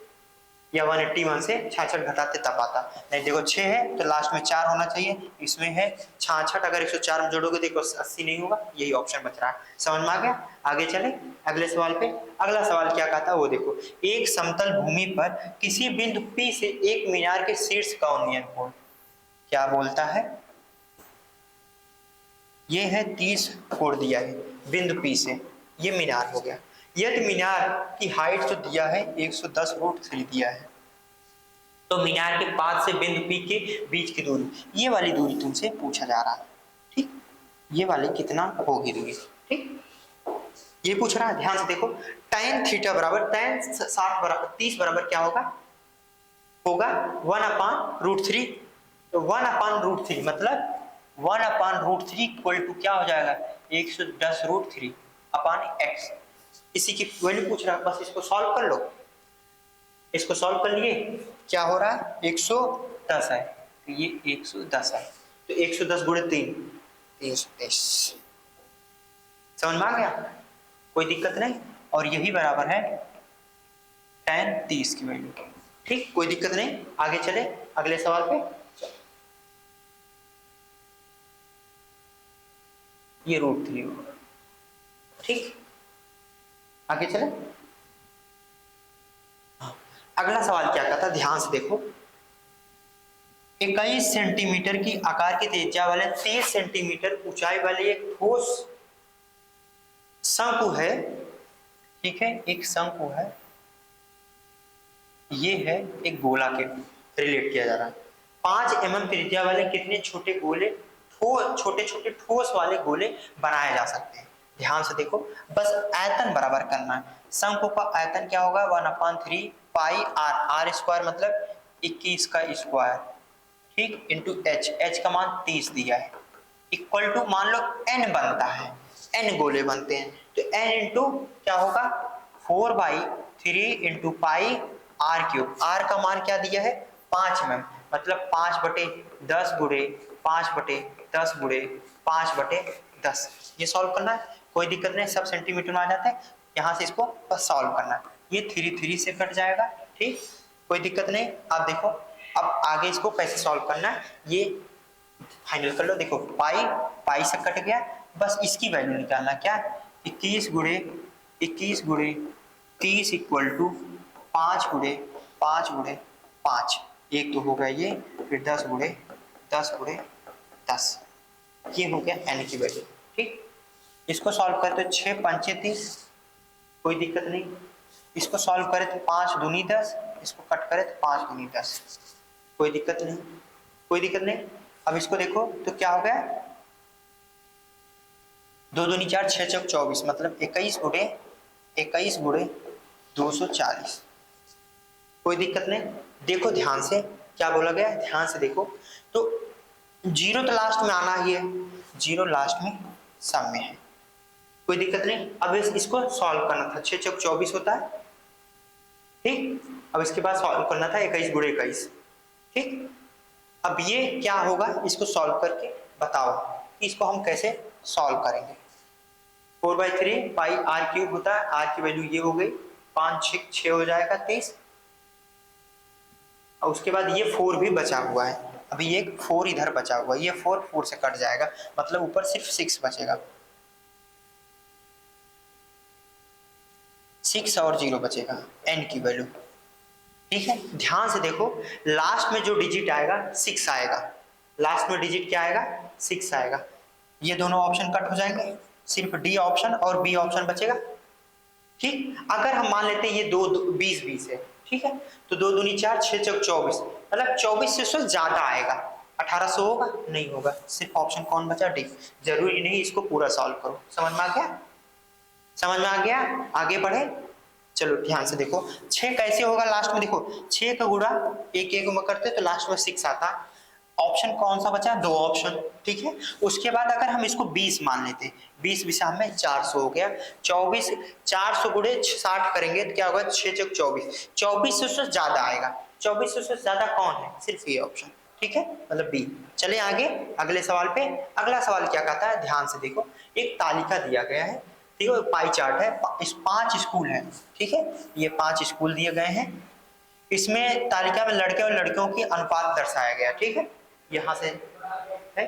या 180 में से 66 घटाते तब आता, नहीं देखो 6 है तो लास्ट में 4 होना चाहिए, इसमें है 66, अगर 104 में जोड़ोगे देखो 80 नहीं होगा, यही ऑप्शन बच रहा है। समझ में आ गया? आगे चले अगले सवाल पे। अगला सवाल क्या कहता है वो देखो, एक समतल भूमि पर किसी बिंदु P से एक मीनार के शीर्ष का उन्नयन कोण, क्या बोलता है, ये है 30 कोण दिया है बिंदु P से, ये मीनार हो गया, यदि मीनार की हाइट जो दिया है 110√3 दिया है, तो मीनार के पास से बिंदु P के बीच की दूरी, ये वाली दूरी तुमसे पूछा जा रहा है, ठीक, ये वाली कितना होगी दूरी, ठीक, ये पूछ रहा है, ध्यान से देखो, tan थीटा बराबर tan 60 बराबर 30 बराबर क्या होगा, होगा 1/√3, तो 1/√3 मतलब 1/√3 इक्वल टू क्या हो जाएगा 110√3 अपॉन x, इसी की वैल्यू पूछ रहा है, बस इसको सॉल्व कर लो, इसको सॉल्व कर लिए क्या हो रहा है 110 है, तो ये 110 है, तो 110 गुणे 3 323, समझ में आ गया, कोई दिक्कत नहीं, और यही बराबर है tan 30 की वैल्यू, ठीक, कोई दिक्कत नहीं। आगे चले अगले सवाल पे, ये √3 होगा, ठीक, आगे चले। अगला सवाल क्या कहता, ध्यान से देखो, 21 सेंटीमीटर की आकार की त्रिज्या वाले 30 सेंटीमीटर ऊंचाई वाले एक ठोस शंकु है, ठीक है, एक शंकु है, ये है एक गोला के रिलेट किया जा रहा है, 5 mm त्रिज्या वाले कितने छोटे गोले, छोटे छोटे ठोस वाले गोले बनाए जा सकते हैं। ध्यान से देखो, बस आयतन बराबर करना है, शंकु का आयतन क्या होगा 1/3 पाई r, r स्क्वायर मतलब 21 का स्क्वायर, ठीक, इंटू h का मान 30 दिया है, इक्वल टू मान लो n बनता है, n गोले बनते हैं, तो n इंटू क्या होगा 4/3 इंटू पाई r³ r का मान क्या दिया है 5 mm, मतलब 5/10 गुणे 5/10 गुणे 5/10, ये सॉल्व करना है, कोई दिक्कत नहीं, सब सेंटीमीटर में आ जाते हैं, यहाँ से इसको बस सॉल्व करना है, ये 3 से कट जाएगा, ठीक, कोई दिक्कत नहीं। आप देखो अब आगे इसको कैसे सॉल्व करना है, ये फाइनल कर लो, देखो पाई से कट गया, बस इसकी वैल्यू निकालना, क्या 21 गुणे 30 इक्वल टू 5 गुणे 5, एक तो हो गया ये, फिर 10 गुणे 10, ये हो गया n की वैल्यू, ठीक, इसको सॉल्व करते तो 6 पंचे 30, कोई दिक्कत नहीं, इसको सॉल्व करें तो 5 दूनी 10, इसको कट करें तो 5 दूनी 10, कोई दिक्कत नहीं। अब इसको देखो तो क्या हो गया 2 दूनी 4 6 चौक 24, मतलब 21 गुणे 240, कोई दिक्कत नहीं। देखो ध्यान से क्या बोला गया, ध्यान से देखो, तो 0 तो लास्ट में आना ही है, 0 लास्ट में सब में है, कोई दिक्कत नहीं। अब इसको सॉल्व करना था, 6 चौक 24 होता है, ठीक, अब इसके बाद सॉल्व करना था 21 गुणे 21, ठीक, अब ये क्या होगा, इसको सॉल्व करके बताओ कि इसको हम कैसे सॉल्व करेंगे। 4/3 पाई r³ होता है, r की वैल्यू ये हो गई 5 6 हो जाएगा 30, और उसके बाद ये 4 भी बचा हुआ है, अभी ये 4 इधर बचा हुआ है, ये 4 से कट जाएगा, मतलब ऊपर सिर्फ 6 बचेगा, 6 और 0 बचेगा n की वैल्यू, ठीक है। ध्यान से देखो, लास्ट में जो डिजिट आएगा 6 आएगा, लास्ट में डिजिट क्या आएगा 6 आएगा, ये दोनों ऑप्शन कट हो जाएंगे, सिर्फ डी ऑप्शन और बी ऑप्शन बचेगा। ठीक, अगर हम मान लेते हैं ये 20 है, ठीक है, तो 2 दूनी 4, 6 चौक 24, मतलब 24 से उससे ज्यादा आएगा। 1800 होगा? नहीं होगा। सिर्फ ऑप्शन कौन बचा? डी। जरूरी नहीं इसको पूरा सॉल्व करो। समझ में आ गया? समझ में आ गया? आगे बढ़े, चलो ध्यान से देखो। 6 कैसे होगा लास्ट में? देखो 6 का गुणा एक एक में करते तो लास्ट में 6 आता। ऑप्शन कौन सा बचा? 2 ऑप्शन, ठीक है। उसके बाद अगर हम इसको 20 मान लेते, 20 विषम में 400 हो गया। 24 400 गुणे 60 करेंगे तो क्या होगा? 6 चौक 24, 24 से उससे ज्यादा आएगा। 24 से उससे ज्यादा कौन है? सिर्फ ये ऑप्शन, ठीक है, मतलब बी। चले आगे अगले सवाल पे। अगला सवाल क्या कहता है? ध्यान से देखो, एक तालिका दिया गया है, ठीक है, पाई चार्ट है, 5 स्कूल हैं, ठीक है, ये 5 स्कूल दिए गए हैं। इसमें तालिका में लड़के और लड़कियों की अनुपात दर्शाया गया, ठीक है, यहां से है।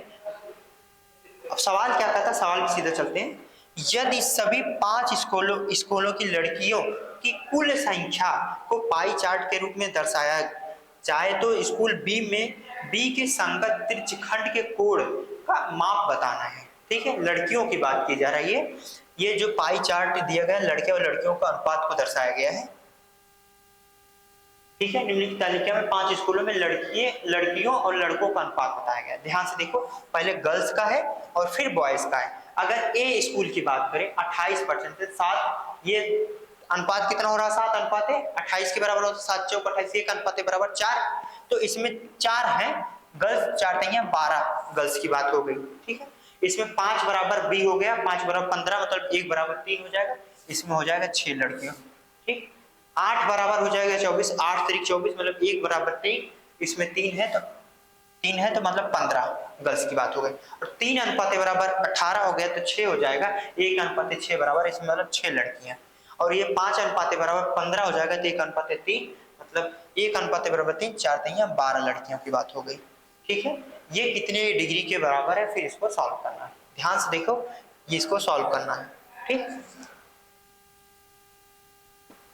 अब सवाल क्या कहता है? सवाल पे सीधे चलते हैं। यदि सभी 5 स्कूलों की लड़कियों की कुल संख्या को पाई चार्ट के रूप में दर्शाया जाए तो स्कूल बी में बी के संगत त्रिज्यखंड के कोण का माप बताना है, ठीक है, लड़कियों की बात की जा रही है। ये जो पाई चार्ट दिया गया लड़के और लड़कियों का अनुपात को दर्शाया गया है, ठीक है। निम्नलिखित तालिका में 5 स्कूलों में लड़कियों और लड़कों का अनुपात बताया गया। ध्यान से देखो, पहले गर्ल्स का है और फिर बॉयज का है। अगर ए स्कूल की बात करें 28% 7, ये अनुपात कितना हो रहा है? 7 अनुपात 28 के बराबर होता है। 7 चौक 28, 1 अनुपात बराबर 4, तो इसमें 4 है गर्ल्स, 4 नहीं है 12 गर्ल्स की बात हो गई, ठीक है। इसमें 5 बराबर बी हो गया, 5 बराबर 15, मतलब 1 बराबर 3 हो जाएगा। इसमें हो जाएगा 6 लड़कियों, ठीक। 8 बराबर हो जाएगा 24, 8 3 24, मतलब 1 बराबर 3, इसमें 3 है तो मतलब 15 गर्ल्स की बात हो गई। और 3 अनुपात बराबर 18 हो गया तो 6 हो जाएगा। 1 अनुपात 6 बराबर, इसमें मतलब 6 लड़कियां। और ये 5 अनुपात बराबर 15 हो जाएगा तो 1 अनुपात 3, मतलब 1 अनुपात बराबर 3, 4 3 12 लड़कियों की बात हो गई, ठीक है। ये कितने डिग्री के बराबर है? फिर इसको सॉल्व करना है। ध्यान से देखो, ये इसको सॉल्व करना है,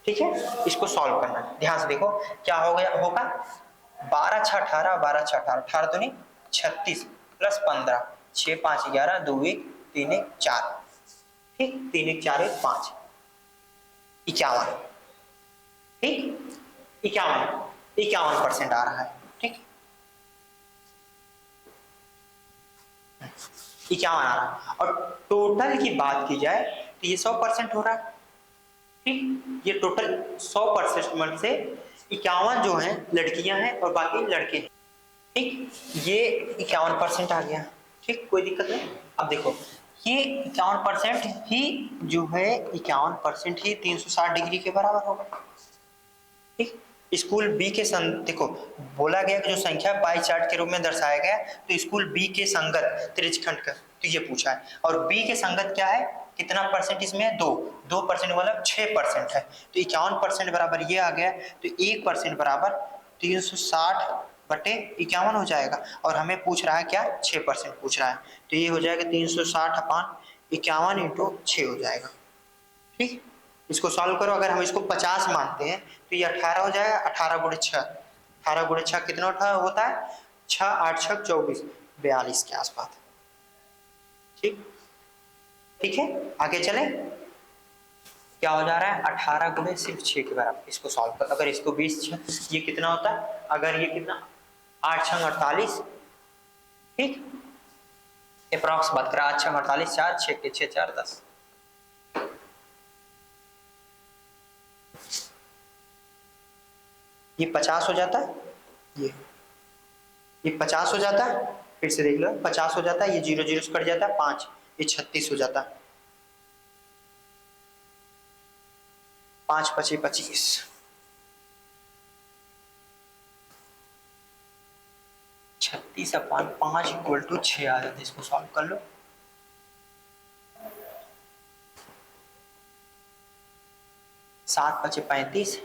ठीक है, इसको सॉल्व करना है। ध्यान से देखो क्या हो गया होगा? 12 6 18, 12 6 18, 18 दूनी 36 प्लस 15, 6 5 11, 2 1 3 1 4, ठीक, 3 1 4 1 5, 51, ठीक, 51% आ रहा है, ठीक, 51 आ रहा है। और टोटल की बात की जाए तो ये 100% हो रहा है, ठीक। ये टोटल 100% से 51 जो है लड़कियां हैं और बाकी लड़के हैं, ठीक। ये 51% आ गया, ठीक, कोई दिक्कत नहीं। अब देखो ये 51% ही जो है 51% ही 360 डिग्री के बराबर होगा, ठीक। स्कूल बी के देखो बोला गया कि जो संख्या पाई चार्ट के रूप में दर्शाया गया तो स्कूल बी के संगत त्रिज्यखंड का, तो ये पूछा है। और बी के संगत क्या है? कितना परसेंट इसमें? 2% मतलब 6% है, तो 51% बराबर ये आ गया, तो 1% बराबर 360 बटे 51 हो जाएगा। और हमें पूछ रहा है क्या? 6% पूछ रहा है, तो ये हो जाएगा 360 अपान 51 इंटू 6 हो जाएगा, ठीक। इसको सॉल्व करो, अगर हम इसको 50 मानते हैं तो ये 18 हो जाएगा। 18 गुणे 6, 18 गुणे 6 कितना होता है? 6 8 6 24, 42 के आसपास, ठीक, ठीक है। आगे चले, क्या हो जा रहा है? 18 गुणे सिर्फ 6 के बराबर। इसको सॉल्व कर, अगर इसको 20 ये कितना होता है? अगर ये कितना 8 6 48, ठीक, अप्रॉक्स बात करें 8 6 48, 4 6 के 6 4 10, ये 50 हो जाता है, ये 50 हो जाता है, फिर से देख लो 50 हो जाता है, ये 0 0 से कट जाता है 5, ये 36 हो जाता है, 5 5 25, 36 अपान 5 इक्वल टू 6 आ जाता है। इसको सॉल्व कर लो, 7 5 35,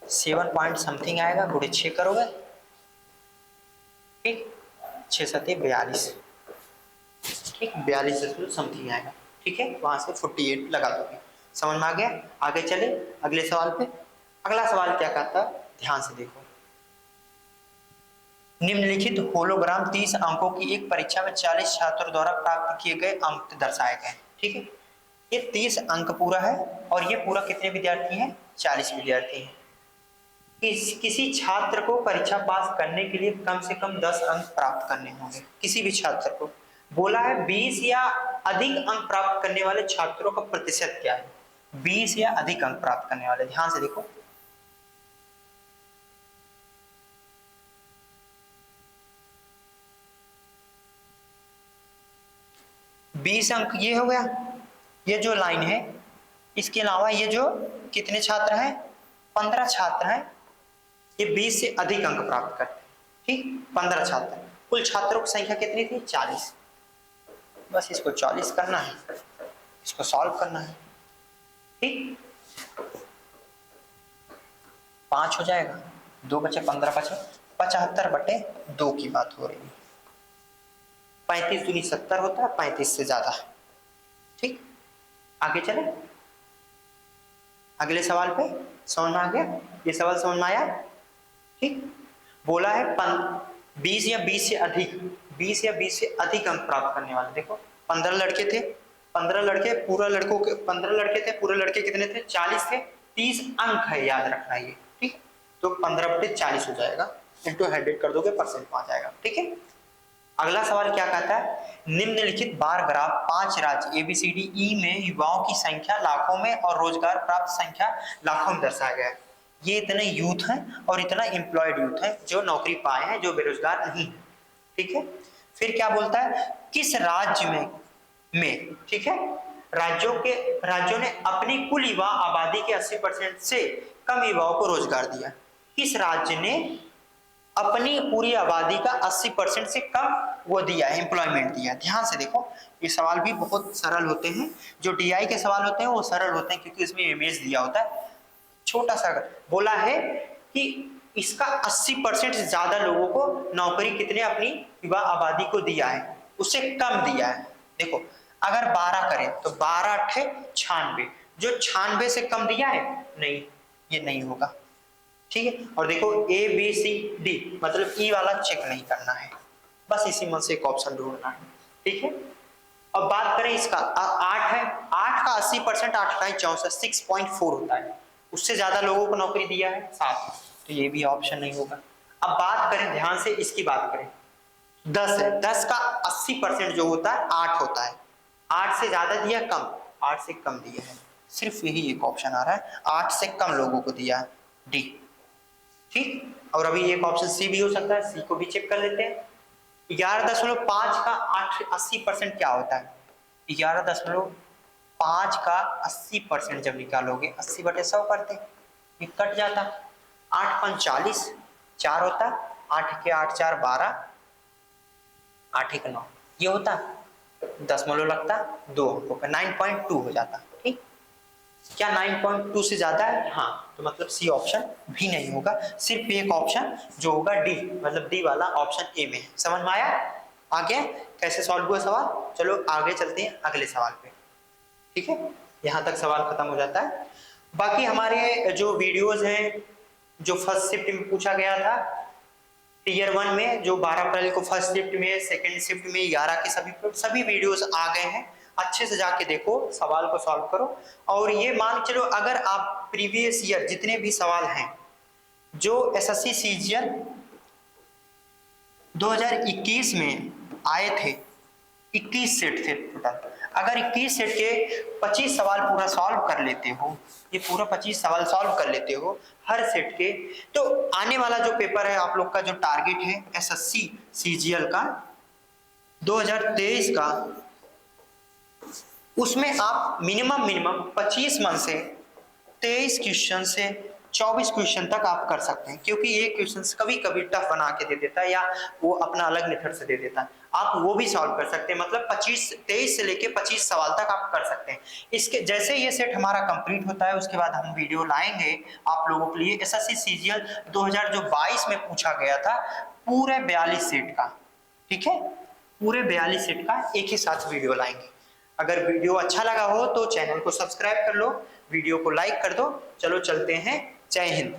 7 पॉइंट समथिंग आएगा, गुणे 6 करोगे, ठीक, 6 7 42, ठीक, 42 समथिंग आएगा, ठीक है। वहां से 48 लगा दोगे। समझ में आ गया? आगे चले अगले सवाल पे। अगला सवाल क्या कहता है? ध्यान से देखो, निम्नलिखित होलोग्राम 30 अंकों की एक परीक्षा में 40 छात्रों द्वारा प्राप्त किए गए अंक दर्शाए गए। ठीक है, ये 30 अंक पूरा है और ये पूरा कितने विद्यार्थी हैं? 40 विद्यार्थी हैं। किसी छात्र को परीक्षा पास करने के लिए कम से कम 10 अंक प्राप्त करने होंगे। किसी भी छात्र को बोला है 20 या अधिक अंक प्राप्त करने वाले छात्रों का प्रतिशत क्या है? 20 या अधिक अंक प्राप्त करने वाले, ध्यान से देखो। बीस अंक ये हो गया, ये जो लाइन है। इसके अलावा ये जो कितने छात्र हैं? 15 छात्र हैं, ये 20 से अधिक अंक प्राप्त करते हैं। ठीक, 15 छात्र। कुल छात्रों की संख्या कितनी थी? 40। बस इसको 40 करना है, इसको सॉल्व करना है। ठीक, 5 हो जाएगा, 2 बचे 15 बचे 75/2 की बात हो रही है। 35 दूनी 70 होता है, 35 से ज्यादा। ठीक, आगे चले अगले सवाल पे। समझ में आ गया? ये सवाल समझ में आया? ठीक, बोला है 20 या 20 से अधिक, 20 या 20 से अधिक अंक प्राप्त करने वाले। देखो 15 लड़के थे, 15 लड़के पूरा लड़कों के 15 लड़के थे, पूरे लड़के कितने थे? 40 थे। 30 अंक है, याद रखना ये। ठीक, तो 15/40 हो जाएगा, इंटू 100 कर दोगे परसेंट में आ जाएगा। ठीक है, अगला सवाल क्या कहता है? निम्नलिखित बार ग्राफ 5 राज्य ABCDE में युवाओं की संख्या लाखों में और रोजगार प्राप्त संख्या लाखों में दर्शाया गया है। ये इतने यूथ हैं और इतना एम्प्लॉयड यूथ है जो नौकरी पाए हैं, जो बेरोजगार नहीं है। ठीक है, फिर क्या बोलता है? किस राज्य में ठीक है, राज्यों ने अपनी कुल युवा आबादी के 80% से कम युवाओं को रोजगार दिया। किस राज्य ने अपनी पूरी आबादी का 80% से कम वो दिया है, एम्प्लॉयमेंट दिया। ध्यान से देखो, ये सवाल भी बहुत सरल होते हैं। जो DI के सवाल होते हैं वो सरल होते हैं क्योंकि इसमें इमेज दिया होता है। छोटा सा बोला है कि इसका 80% से ज्यादा लोगों को नौकरी कितने अपनी युवा आबादी को दिया है, उससे कम दिया है। देखो अगर 12 करें तो 12×8 = 96, जो 96 से कम दिया है नहीं, ये नहीं होगा। ठीक है, और देखो ABCD मतलब E वाला चेक नहीं करना है, बस इसी मन से एक ऑप्शन ढूंढना है। ठीक है, अब बात करें इसका 8 है, 8 का 80%, 8×8 = 6.4 होता है। उससे ज्यादा लोगों को नौकरी दिया है 7, तो ये भी ऑप्शन नहीं होगा। अब बात करें, ध्यान से इसकी बात करें, 10 है, 10 का 80% जो होता है 8 होता है। 8 से ज्यादा दिया कम, 8 से कम दिया है, सिर्फ यही एक ऑप्शन आ रहा है, 8 से कम लोगों को दिया है, D। ठीक, और अभी एक ऑप्शन C भी हो सकता है, C को भी चेक कर लेते हैं। 11.5 का 80% क्या होता है? 11.5 का 80% जब निकालोगे 80/100 करते, ये कट जाता। 8×5 = 40, 4 होता, 8 के 8 4 12, 8 1 9, ये होता 10 लगता 2 अंकों का, 9.2 हो जाता। ठीक, क्या 9.2 से ज्यादा है? हाँ, तो मतलब C ऑप्शन भी नहीं होगा, सिर्फ एक ऑप्शन जो होगा D, मतलब D वाला ऑप्शन A में है। समझ में आया? आ गया कैसे सॉल्व हुआ सवाल? चलो आगे चलते हैं अगले सवाल पे। ठीक है, यहाँ तक सवाल खत्म हो जाता है। बाकी हमारे जो वीडियोस हैं, जो फर्स्ट शिफ्ट में पूछा गया था टीयर 1 में, जो 12 अप्रैल को फर्स्ट शिफ्ट में, सेकेंड शिफ्ट में 11 के सभी वीडियोस आ गए हैं। अच्छे से जाके देखो, सवाल को सॉल्व करो। और ये मान चलो अगर आप प्रीवियस ईयर जितने भी सवाल हैं जो SSC CGL 2021 में आए थे, 21 सेट थे टोटल, अगर 21 सेट के 25 सवाल पूरा सॉल्व कर लेते हो, ये पूरा 25 सवाल सॉल्व कर लेते हो हर सेट के, तो आने वाला जो पेपर है आप लोग का, जो टारगेट है SSC CGL का 2023 का, उसमें आप मिनिमम 25 मन से 23 क्वेश्चन से 24 क्वेश्चन तक आप कर सकते हैं, क्योंकि ये क्वेश्चन कभी कभी टफ बना के दे देता है या वो अपना अलग मेथड से दे देता है, आप वो भी सॉल्व कर सकते हैं। मतलब 23 से लेके 25 सवाल तक आप कर सकते हैं। इसके जैसे ये सेट हमारा कंप्लीट होता है, उसके बाद हम वीडियो लाएंगे आप लोगों के लिए SSC CGL 2022 में पूछा गया था पूरे 42 सेट का। ठीक है, पूरे 42 सेट का एक ही साथ वीडियो लाएंगे। अगर वीडियो अच्छा लगा हो तो चैनल को सब्सक्राइब कर लो, वीडियो को लाइक कर दो। चलो चलते हैं, जय हिंद।